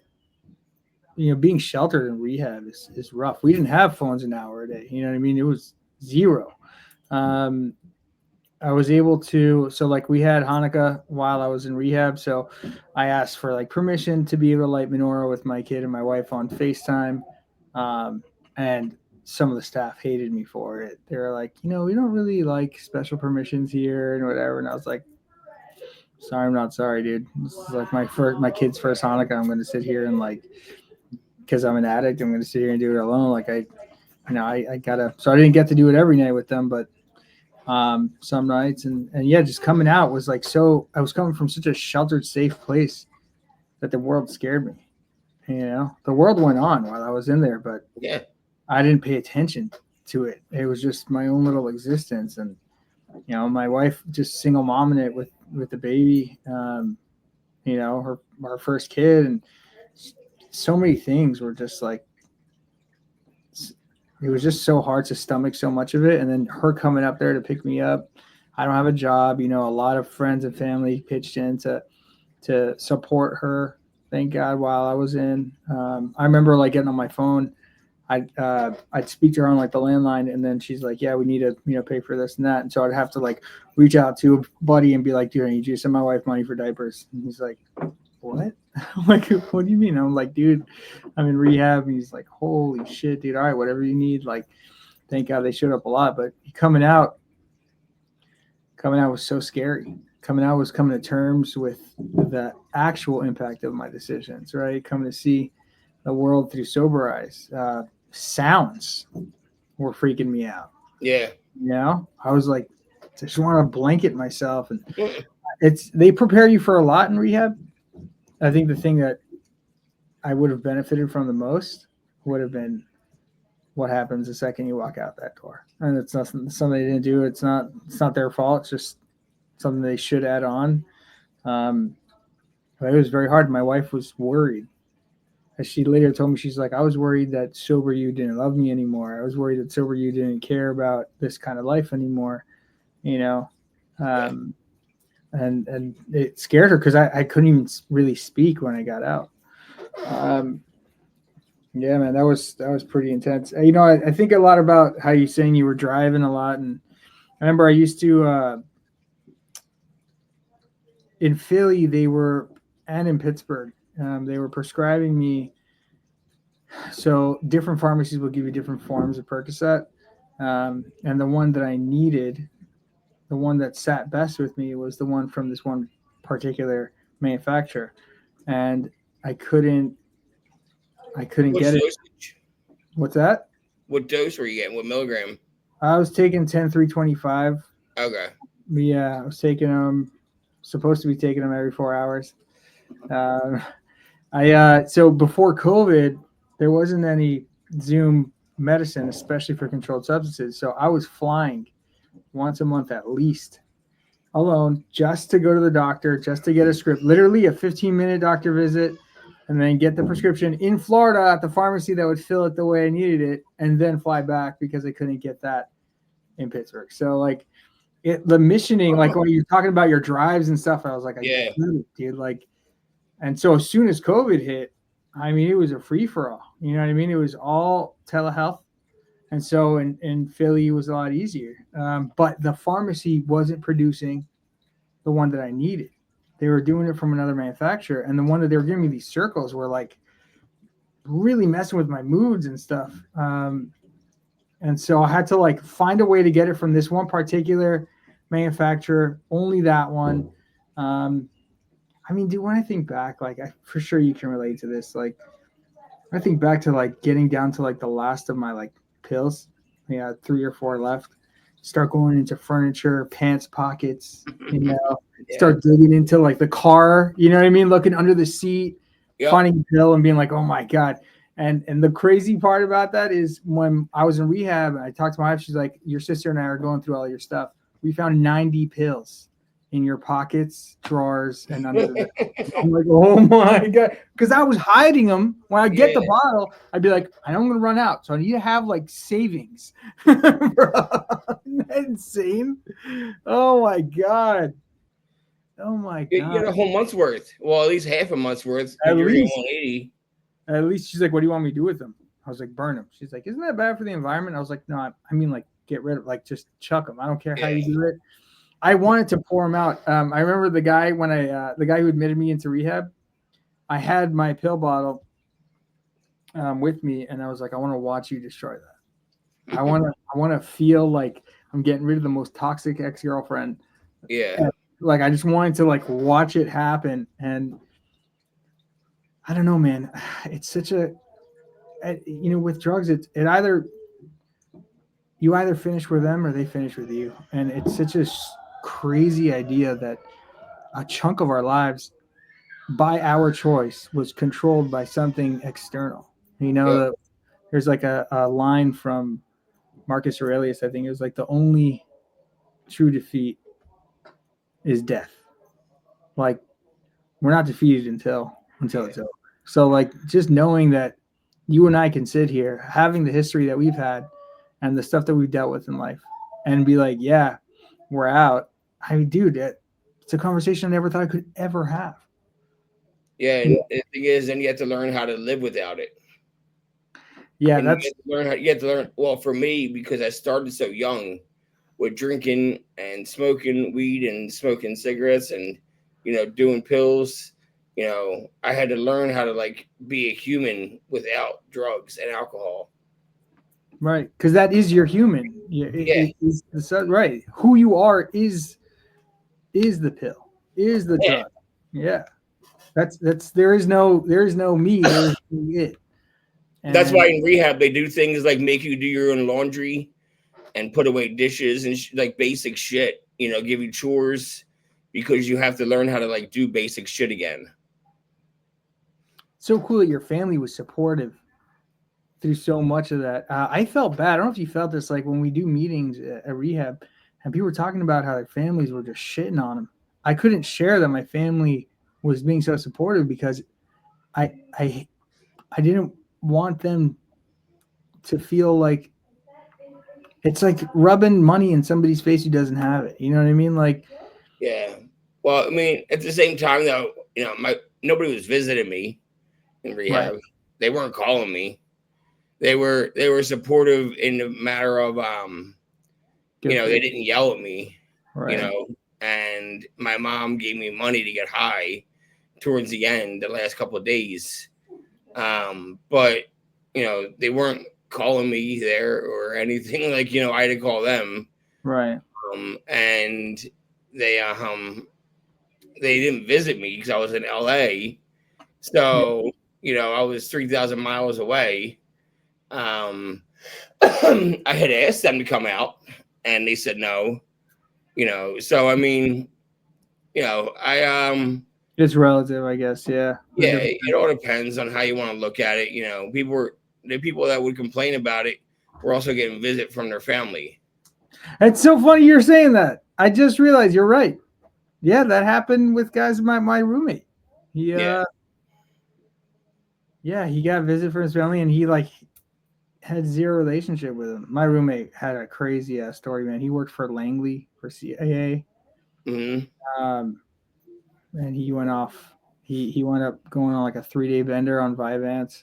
being sheltered in rehab is rough. We didn't have phones an hour a day. You know what I mean? It was zero. Um, I was able to, so like we had Hanukkah while I was in rehab. So I asked for like permission to be able to light menorah with my kid and my wife on FaceTime. And some of the staff hated me for it. They were like, we don't really like special permissions here and whatever. And I was like, sorry, I'm not sorry, dude. This is like my kid's first Hanukkah. I'm going to sit here and like, because I'm an addict, I'm going to sit here and do it alone. Like I gotta, so I didn't get to do it every night with them, but some nights and yeah, just coming out was like, so I was coming from such a sheltered, safe place that the world scared me. The world went on while I was in there, but yeah, I didn't pay attention to it. It was just my own little existence. And, my wife just single momming it with the baby, her first kid. And so many things were just like, it was just so hard to stomach so much of it. And then her coming up there to pick me up. I don't have a job. A lot of friends and family pitched in to support her. Thank God while I was in. I remember like getting on my phone. I'd speak to her on like the landline, and then she's like, yeah, we need to, pay for this and that. And so I'd have to like reach out to a buddy and be like, dude, I need you to send my wife money for diapers. And he's like, what? I'm like, what do you mean? I'm like, dude, I'm in rehab. And he's like, holy shit, dude. All right, whatever you need. Like, thank God they showed up a lot. But coming out was so scary. Coming out was coming to terms with the actual impact of my decisions, right? Coming to see the world through sober eyes. Sounds were freaking me out. Yeah. I was like, I just want to blanket myself. And they prepare you for a lot in rehab. I think the thing that I would have benefited from the most would have been what happens the second you walk out that door. And it's something they didn't do. It's not their fault. It's just something they should add on. But it was very hard. My wife was worried. As she later told me, she's like, I was worried that sober you didn't love me anymore. I was worried that sober you didn't care about this kind of life anymore. And it scared her because I couldn't even really speak when I got out. Yeah, man, that was pretty intense. I think a lot about how you saying you were driving a lot, and I remember I used to in Philly and in Pittsburgh, they were prescribing me. So different pharmacies will give you different forms of Percocet, and the one that I needed, the one that sat best with me, was the one from this one particular manufacturer, and I couldn't get it. Dosage? What's that? What dose were you getting? What milligram? I was taking 10-325. Okay. Yeah, I was taking them. Supposed to be taking them every 4 hours. So before COVID, there wasn't any Zoom medicine, especially for controlled substances. So I was flying once a month at least, alone, just to go to the doctor, just to get a script. Literally a 15-minute doctor visit, and then get the prescription in Florida at the pharmacy that would fill it the way I needed it, and then fly back because I couldn't get that in Pittsburgh. So like the missioning, like when you're talking about your drives and stuff, I was like, I get it, dude. Like, and so as soon as COVID hit, I mean, it was a free for all. You know what I mean? It was all telehealth. And so in Philly, it was a lot easier. But the pharmacy wasn't producing the one that I needed. They were doing it from another manufacturer. And the one that they were giving me, these circles, were like really messing with my moods and stuff. And so I had to like find a way to get it from this one particular manufacturer, only that one. I mean, dude, when I think back, like for sure you can relate to this. Like I think back to like getting down to like the last of my like pills. Yeah, 3 or 4 left. start going into furniture, pants pockets, Yeah. start digging into like the car, you know what I mean? Looking under the seat, Yep. finding a pill and being like, oh my God. And the crazy part about that is when I was in rehab, I talked to my wife, she's like, your sister and I are going through all your stuff. We found 90 pills in your pockets, drawers, and under the bed. I'm like, oh my God. Because I was hiding them. When I get the bottle, I'd be like, I know I'm going to run out. So I need to have like savings. Bro, isn't that insane? Oh my God. Oh my God. You get a whole month's worth. Well, at least half a month's worth. At You're least. 180. At least she's like, what do you want me to do with them? I was like, burn them. She's like, isn't that bad for the environment? I was like, no, I mean, like, get rid of, like, just chuck them. I don't care how you do it. I wanted to pour them out. I remember the guy the guy who admitted me into rehab, I had my pill bottle with me, and I was like, I want to watch you destroy that. I want to feel like I'm getting rid of the most toxic ex-girlfriend. Yeah. And, like, I just wanted to like watch it happen, and I don't know, man. It's such a, with drugs, you either finish with them or they finish with you. And it's such a crazy idea that a chunk of our lives by our choice was controlled by something external. That there's like a line from Marcus Aurelius, I think it was like, the only true defeat is death. Like, we're not defeated until it's over. So like, just knowing that you and I can sit here having the history that we've had and the stuff that we've dealt with in life and be like, yeah, we're out. I mean, dude, it's a conversation I never thought I could ever have. Yeah, and the thing is, then you have to learn how to live without it. Yeah, and you have to learn. Well, for me, because I started so young with drinking and smoking weed and smoking cigarettes and doing pills. I had to learn how to like be a human without drugs and alcohol. Right, because that is your human. Right. Who you are is the pill, is the drug. Yeah, that's there is no me. There's it. And that's why in rehab they do things like make you do your own laundry and put away dishes and like basic shit. Give you chores because you have to learn how to like do basic shit again. So cool that your family was supportive through so much of that. I felt bad. I don't know if you felt this, like when we do meetings at rehab and people were talking about how their families were just shitting on them. I couldn't share that my family was being so supportive because I didn't want them to feel like it's like rubbing money in somebody's face who doesn't have it. You know what I mean? Like, yeah. Well, I mean, at the same time though, nobody was visiting me in rehab. Right. They weren't calling me. They were supportive in the matter of they didn't yell at me. Right. And my mom gave me money to get high towards the end, the last couple of days. But they weren't calling me there or anything. Like, I had to call them. Right. And they didn't visit me because I was in LA. So, I was 3,000 miles away. I had asked them to come out and they said no. So I mean, it's relative, I guess. Yeah. Yeah, it all depends on how you want to look at it. The people that would complain about it were also getting visit from their family. It's so funny you're saying that. I just realized you're right. Yeah, that happened with guys. My roommate. He he got a visit from his family, and he like had zero relationship with him. My roommate had a crazy ass story, man. He worked for Langley for CIA. Mm-hmm. And he went off. He wound up going on like a 3-day bender on Vyvanse,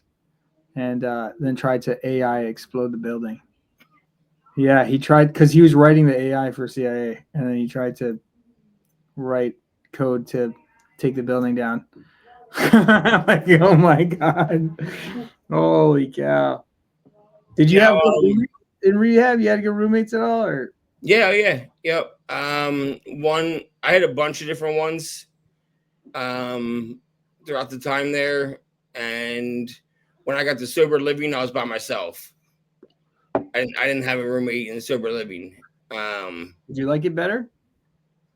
and then tried to AI explode the building. Yeah, he tried because he was writing the AI for CIA, and then he tried to write code to take the building down. Like, oh my God. Holy cow. Did you have roommates in rehab? You had good roommates at all? Or Yep. I had a bunch of different ones throughout the time there. And when I got to sober living, I was by myself. I didn't have a roommate in sober living. Did you like it better?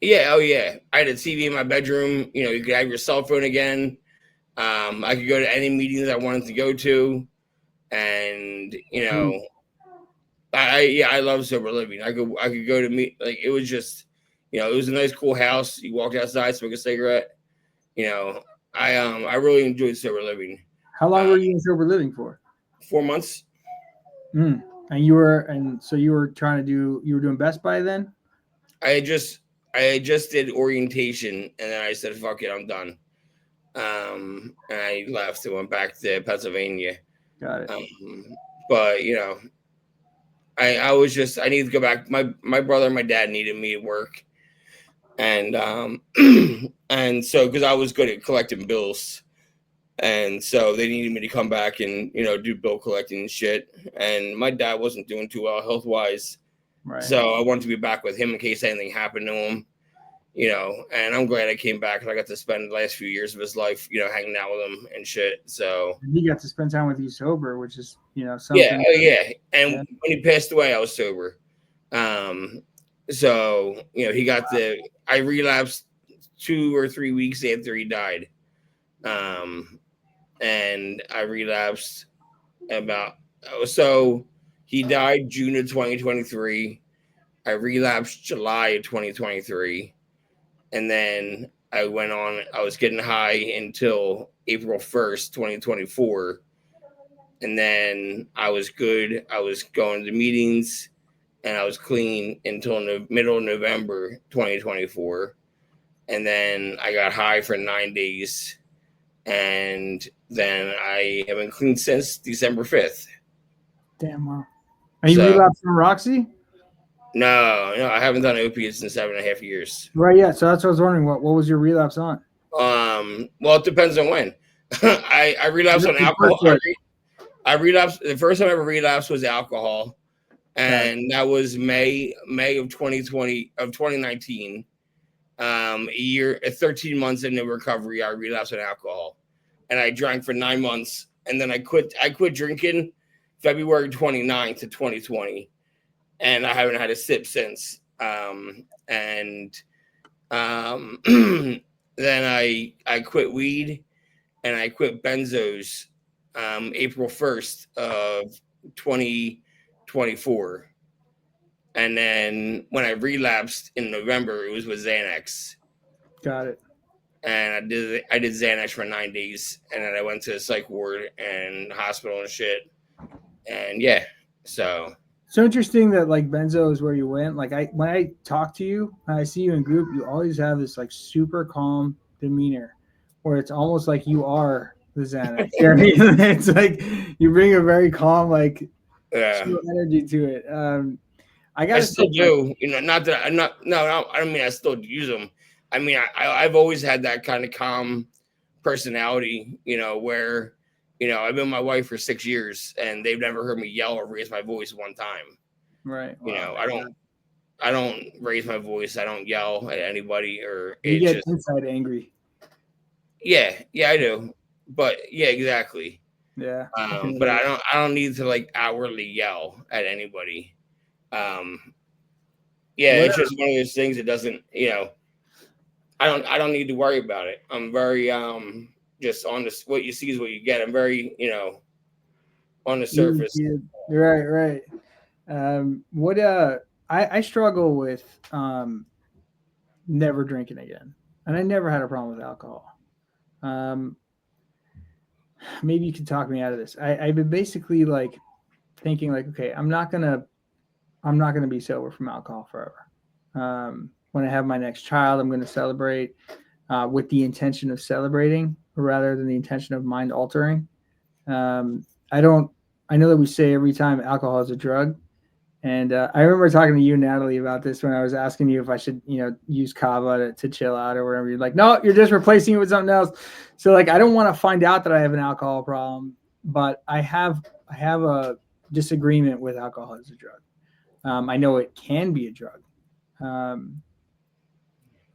Yeah, oh yeah. I had a TV in my bedroom. You know, you could have your cell phone again. I could go to any meetings I wanted to go to, and you Mm. know, I love sober living. I could go to meet, like, it was just, you know, it was a nice cool house. You walk outside, smoke a cigarette. You know, I really enjoyed sober living. How long Uh, were you in sober living for? 4 months. Mm. And so you were trying to do, you were doing Best Buy then? I just I just did orientation, and then I said, "Fuck it, I'm done." And I left and went back to Pennsylvania. Got it. But you know, I was just, I needed to go back. My brother and my dad needed me to work, and and so because I was good at collecting bills, and so they needed me to come back and, you know, do bill collecting and shit. And my dad wasn't doing too well health wise, Right. so I wanted to be back with him in case anything happened to him. You know, and I'm glad I came back, and I got to spend the last few years of his life, you know, hanging out with him and shit. So And he got to spend time with you sober, which is, you know, yeah, something. oh yeah. And Yeah. when he passed away, I was sober. So you know, I relapsed 2 or 3 weeks after he died. Um, and I relapsed about, so he died June of 2023. I relapsed July of 2023, and then I went on. I was getting high until April 1st, 2024, and then I was good. I was going to meetings, and I was clean until the middle of November 2024, and then I got high for 9 days, and then I have been clean since December 5th. Damn, wow. Are you So relapsed from Roxy? no, I haven't done opiates in 7.5 years. Right, yeah. So that's what I was wondering. What was your relapse on? Well, it depends on when. I relapsed on The first alcohol. one. I relapsed. The first time I ever relapsed was alcohol, Got it. and that was May of 2019. A year, 13 months into recovery, I relapsed on alcohol, and I drank for 9 months, and then I quit. I quit drinking February 29th of 2020, and I haven't had a sip since. And then I quit weed, and I quit benzos April 1st of 2024. And then when I relapsed in November, it was with Xanax. Got it. And I did Xanax for 9 days, and then I went to the psych ward and hospital and shit. And yeah, so So interesting that like benzo is where you went. Like when I talk to you, when I see you in group, you always have this like super calm demeanor, where it's almost like you are the Xanax. You know what I mean? It's like you bring a very calm, like yeah, chill energy to it. I I gotta say, still do. You know, not that I'm not. No, I don't mean I still use them. I mean, I've always had that kind of calm personality. You know, where, you know, I've been with my wife for 6 years, and they've never heard me yell or raise my voice one time. right? You Wow. know, I don't raise my voice. I don't yell at anybody, or You it's get just, inside angry. yeah, I do. But yeah, exactly. Yeah. I can But relate. I don't need to like outwardly yell at anybody. Um, yeah, What? it's just one of those things that doesn't, you know, I don't need to worry about it. I'm very just on this, what you see is what you get. I'm very, you know, on the Even surface. kid. Right. Right. What? I struggle with never drinking again, and I never had a problem with alcohol. Um, maybe you can talk me out of this. I've been basically like thinking like, okay, I'm not gonna be sober from alcohol forever. When I have my next child, I'm going to celebrate with the intention of celebrating rather than the intention of mind altering. I don't. I know that we say every time alcohol is a drug, and I remember talking to you, Natalie, about this when I was asking you if I should, use kava to chill out or whatever. You're like, no, you're just replacing it with something else. So like, I don't want to find out that I have an alcohol problem, but I have a disagreement with alcohol as a drug. I know it can be a drug, um,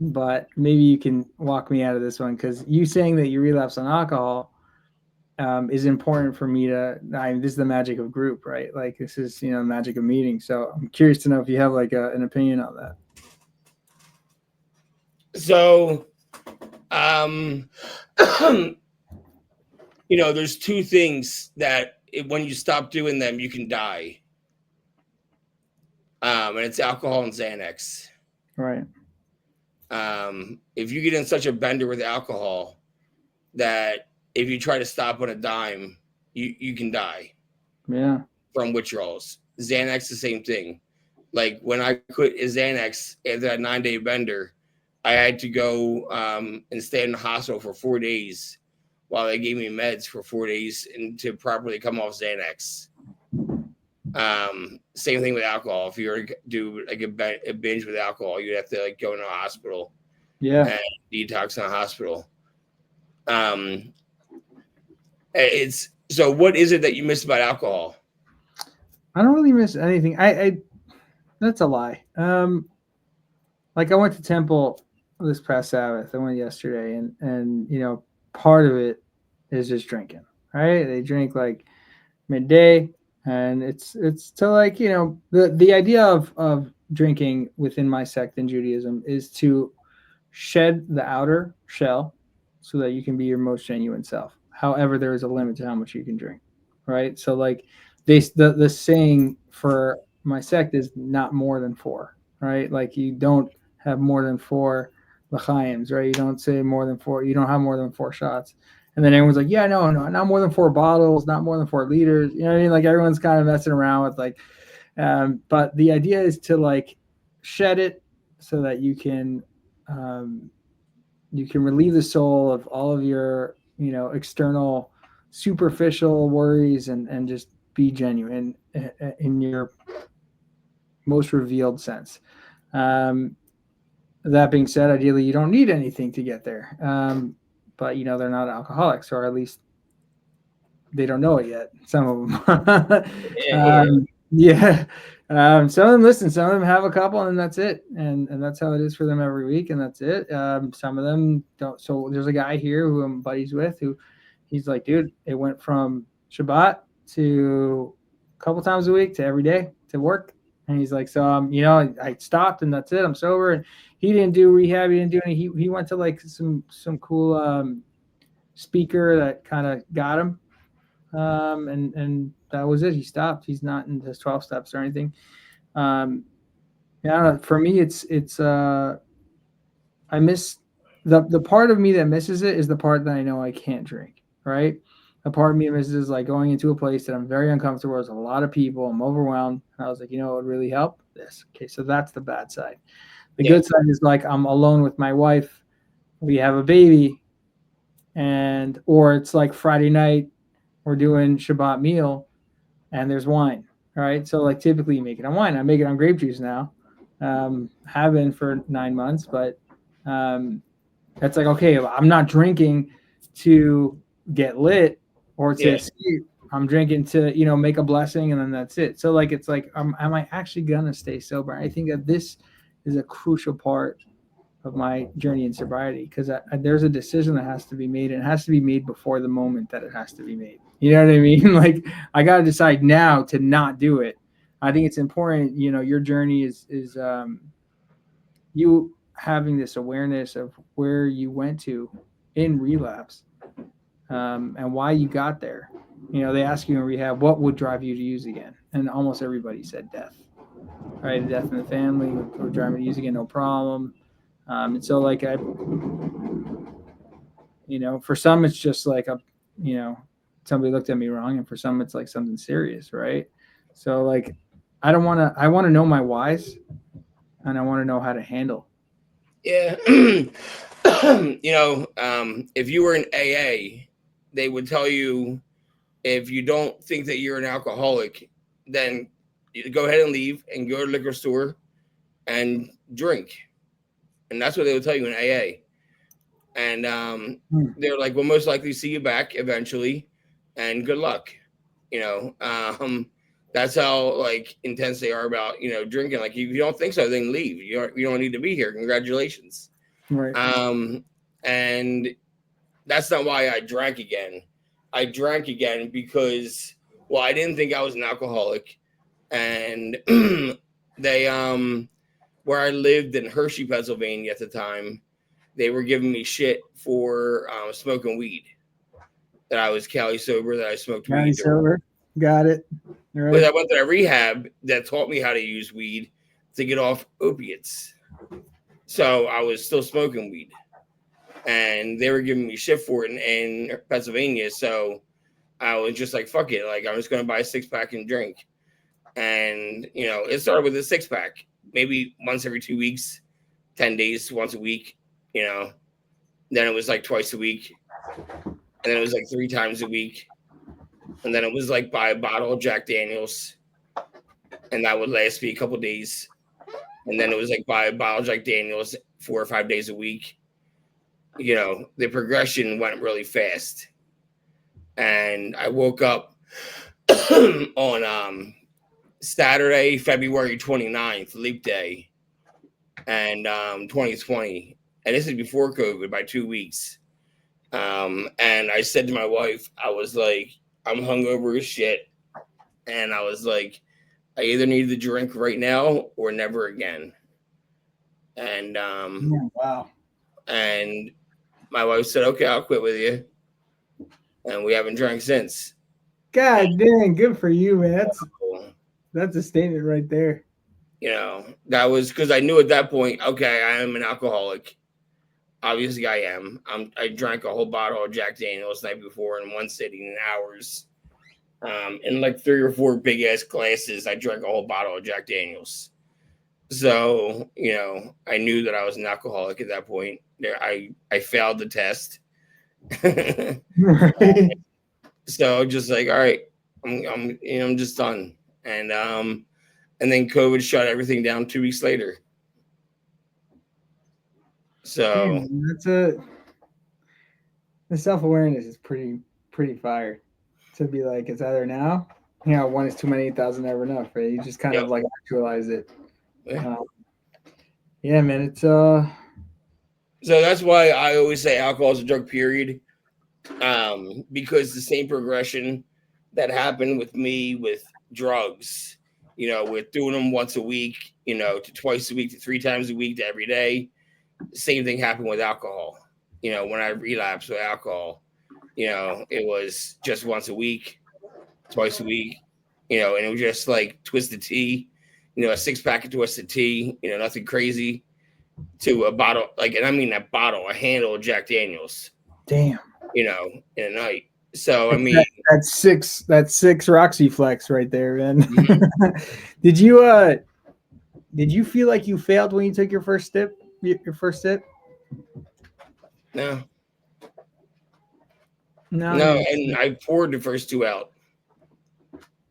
but maybe you can walk me out of this one because you saying that you relapse on alcohol. is important for me to. This is the magic of group, right? Like this is the magic of meeting. So I'm curious to know if you have like an opinion on that. So, there's two things that when you stop doing them, you can die. And it's alcohol and Xanax. Right. If you get in such a bender with alcohol that if you try to stop on a dime, you can die. Yeah. From withdrawals. Xanax, the same thing. Like when I quit Xanax after that 9-day bender, I had to go and stay in the hospital for 4 days while they gave me meds for 4 days and to properly come off Xanax. Same thing with alcohol. If you were to do like a binge with alcohol, you'd have to like go into a hospital. Yeah. And detox in a hospital. It's so. What is it that you miss about alcohol? I don't really miss anything. I that's a lie. Like I went to temple this past Sabbath. I went yesterday, and part of it is just drinking. Right? They drink like midday, and it's to like the idea of drinking within my sect in Judaism is to shed the outer shell so that you can be your most genuine self. However, there is a limit to how much you can drink, right? So like the saying for my sect is not more than 4, right? Like you don't have more than 4 l'chaims, right? You don't say more than 4. You don't have more than 4 shots. And then everyone's like, yeah, no, not more than 4 bottles, not more than 4 liters. You know what I mean? Like everyone's kind of messing around with like, but the idea is to like shed it so that you can relieve the soul of all of your external superficial worries and just be genuine in your most revealed sense. That being said, ideally you don't need anything to get there, but they're not alcoholics, or at least they don't know it yet, some of them. Yeah. Some of them listen, some of them have a couple, and that's it. And that's how it is for them every week, and that's it. Some of them don't. So there's a guy here who I'm buddies with who he's like, dude, it went from Shabbat to a couple times a week to every day to work. And he's like, so I stopped and that's it. I'm sober. And he didn't do rehab. He didn't do any. He went to like some cool speaker that kind of got him. And that was it. He stopped. He's not in his 12 steps or anything. Yeah, I don't know. For me, it's I miss the part of me that misses it is the part that I know I can't drink, right? The part of me that misses is like going into a place that I'm very uncomfortable. There's a lot of people. I'm overwhelmed. And I was like, what would really help? This. Okay, so that's the bad side. The good side is like I'm alone with my wife. We have a baby, or it's like Friday night. We're doing Shabbat meal, and there's wine. All right, so like typically you make it on wine. I make it on grape juice now. Have been for 9 months, but that's like okay. I'm not drinking to get lit or to escape. I'm drinking to make a blessing, and then that's it. So like it's like, am I actually gonna stay sober? I think that this is a crucial part of my journey in sobriety, because there's a decision that has to be made, and it has to be made before the moment that it has to be made. You know what I mean? Like I got to decide now to not do it. I think it's important. Your journey is you having this awareness of where you went to in relapse, and why you got there. They ask you in rehab, what would drive you to use again? And almost everybody said death, right? Death in the family would drive me to use again, no problem. And so like for some it's just like somebody looked at me wrong, and for some it's like something serious, right? So like I want to know my whys, and I want to know how to handle. Yeah. If you were in AA, they would tell you if you don't think that you're an alcoholic, then you go ahead and leave and go to the liquor store and drink. And that's what they would tell you in AA. And they're like, we'll most likely see you back eventually, and good luck. That's how like intense they are about drinking. Like if you don't think so, then leave. You don't need to be here. Congratulations. Right. And that's not why I drank again. I drank again because, well, I didn't think I was an alcoholic, and they where I lived in Hershey, Pennsylvania at the time, they were giving me shit for smoking weed. That I was Cali sober, that I smoked Cali weed. sober. Got it. Right. But I went to a rehab that taught me how to use weed to get off opiates. So I was still smoking weed. And they were giving me shit for it in Pennsylvania. So I was just like, fuck it. Like, I'm just going to buy a 6-pack and drink. And, you know, it started with a 6-pack, maybe once every 2 weeks, 10 days, once a week, you know. Then it was like twice a week. And then it was like 3 times a week. And then it was like buy a bottle of Jack Daniels. And that would last me a couple days. And then it was like buy a bottle of Jack Daniels 4 or 5 days a week. You know, the progression went really fast. And I woke up on Saturday, February 29th, Leap Day, and 2020. And this is before COVID by 2 weeks. And I said to my wife, I was like, I'm hungover as shit. And I was like, I either need to drink right now or never again. And wow. And my wife said, okay, I'll quit with you. And we haven't drank since. God dang, good for you, man. That's a statement right there. You know, that was because I knew at that point, okay, I am an alcoholic. Obviously, I am. I drank a whole bottle of Jack Daniels the night before in one sitting in hours. In like 3 or 4 big ass glasses, I drank a whole bottle of Jack Daniels. So, you know, I knew that I was an alcoholic at that point. I failed the test. Right. So just like, all right, I'm just done. And then COVID shut everything down 2 weeks later. So damn, the self-awareness is pretty fire. To be like, it's either now, you know, 1 is too many, 1,000 never enough, right? You just kind of like actualize it. Yeah, man, it's So that's why I always say alcohol is a drug, period. Because the same progression that happened with me with drugs, you know, with doing them once a week, you know, to twice a week, to 3 times a week, to every day. Same thing happened with alcohol. You know, when I relapsed with alcohol, you know, it was just once a week, twice a week, you know, and it was just like Twisted Tea, you know, a 6-pack of Twisted Tea, you know, nothing crazy, to a bottle, like, and I mean that bottle, a handle of Jack Daniels. Damn. You know, in a night. So I mean, that's six Roxy Flex right there, man. Mm-hmm. Did you feel like you failed when you took your first sip? No. And I poured the first 2 out.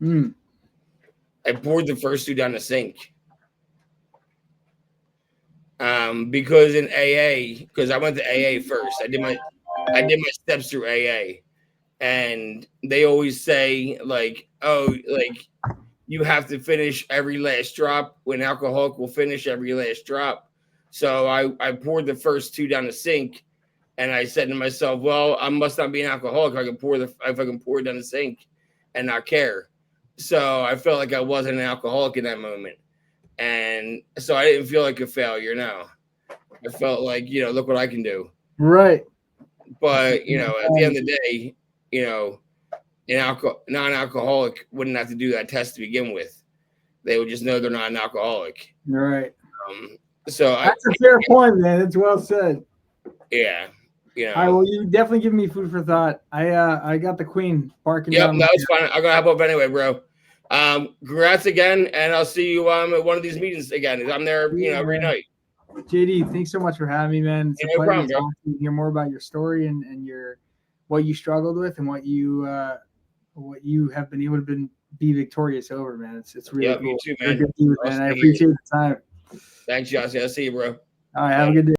I poured the first 2 down the sink. Because in AA, because I went to AA first. I did my steps through AA, and they always say like, oh, like you have to finish every last drop. When alcoholic will finish every last drop. So I poured the first 2 down the sink, and I said to myself, well, I must not be an alcoholic. If I can pour it down the sink and not care. So I felt like I wasn't an alcoholic in that moment. And so I didn't feel like a failure. No, I felt like, you know, look what I can do. Right. But, you know, at the end of the day, you know, non-alcoholic wouldn't have to do that test to begin with. They would just know they're not an alcoholic. Right. So that's a fair point, man. That's well said. Yeah. You know. All right, well, you definitely give me food for thought. I got the queen barking. Yep, no, it's fine. I'm gonna hop up anyway, bro. Congrats again, and I'll see you at one of these meetings again. I'm there, you know, every night. JD, thanks so much for having me, man. It's a pleasure problem, to talk to you, hear more about your story and your what you struggled with and what you have been able to be victorious over, man. It's really cool. You too, man. Man. I appreciate the time. Thanks, Yossi. I'll see you, bro. All right, have a good day.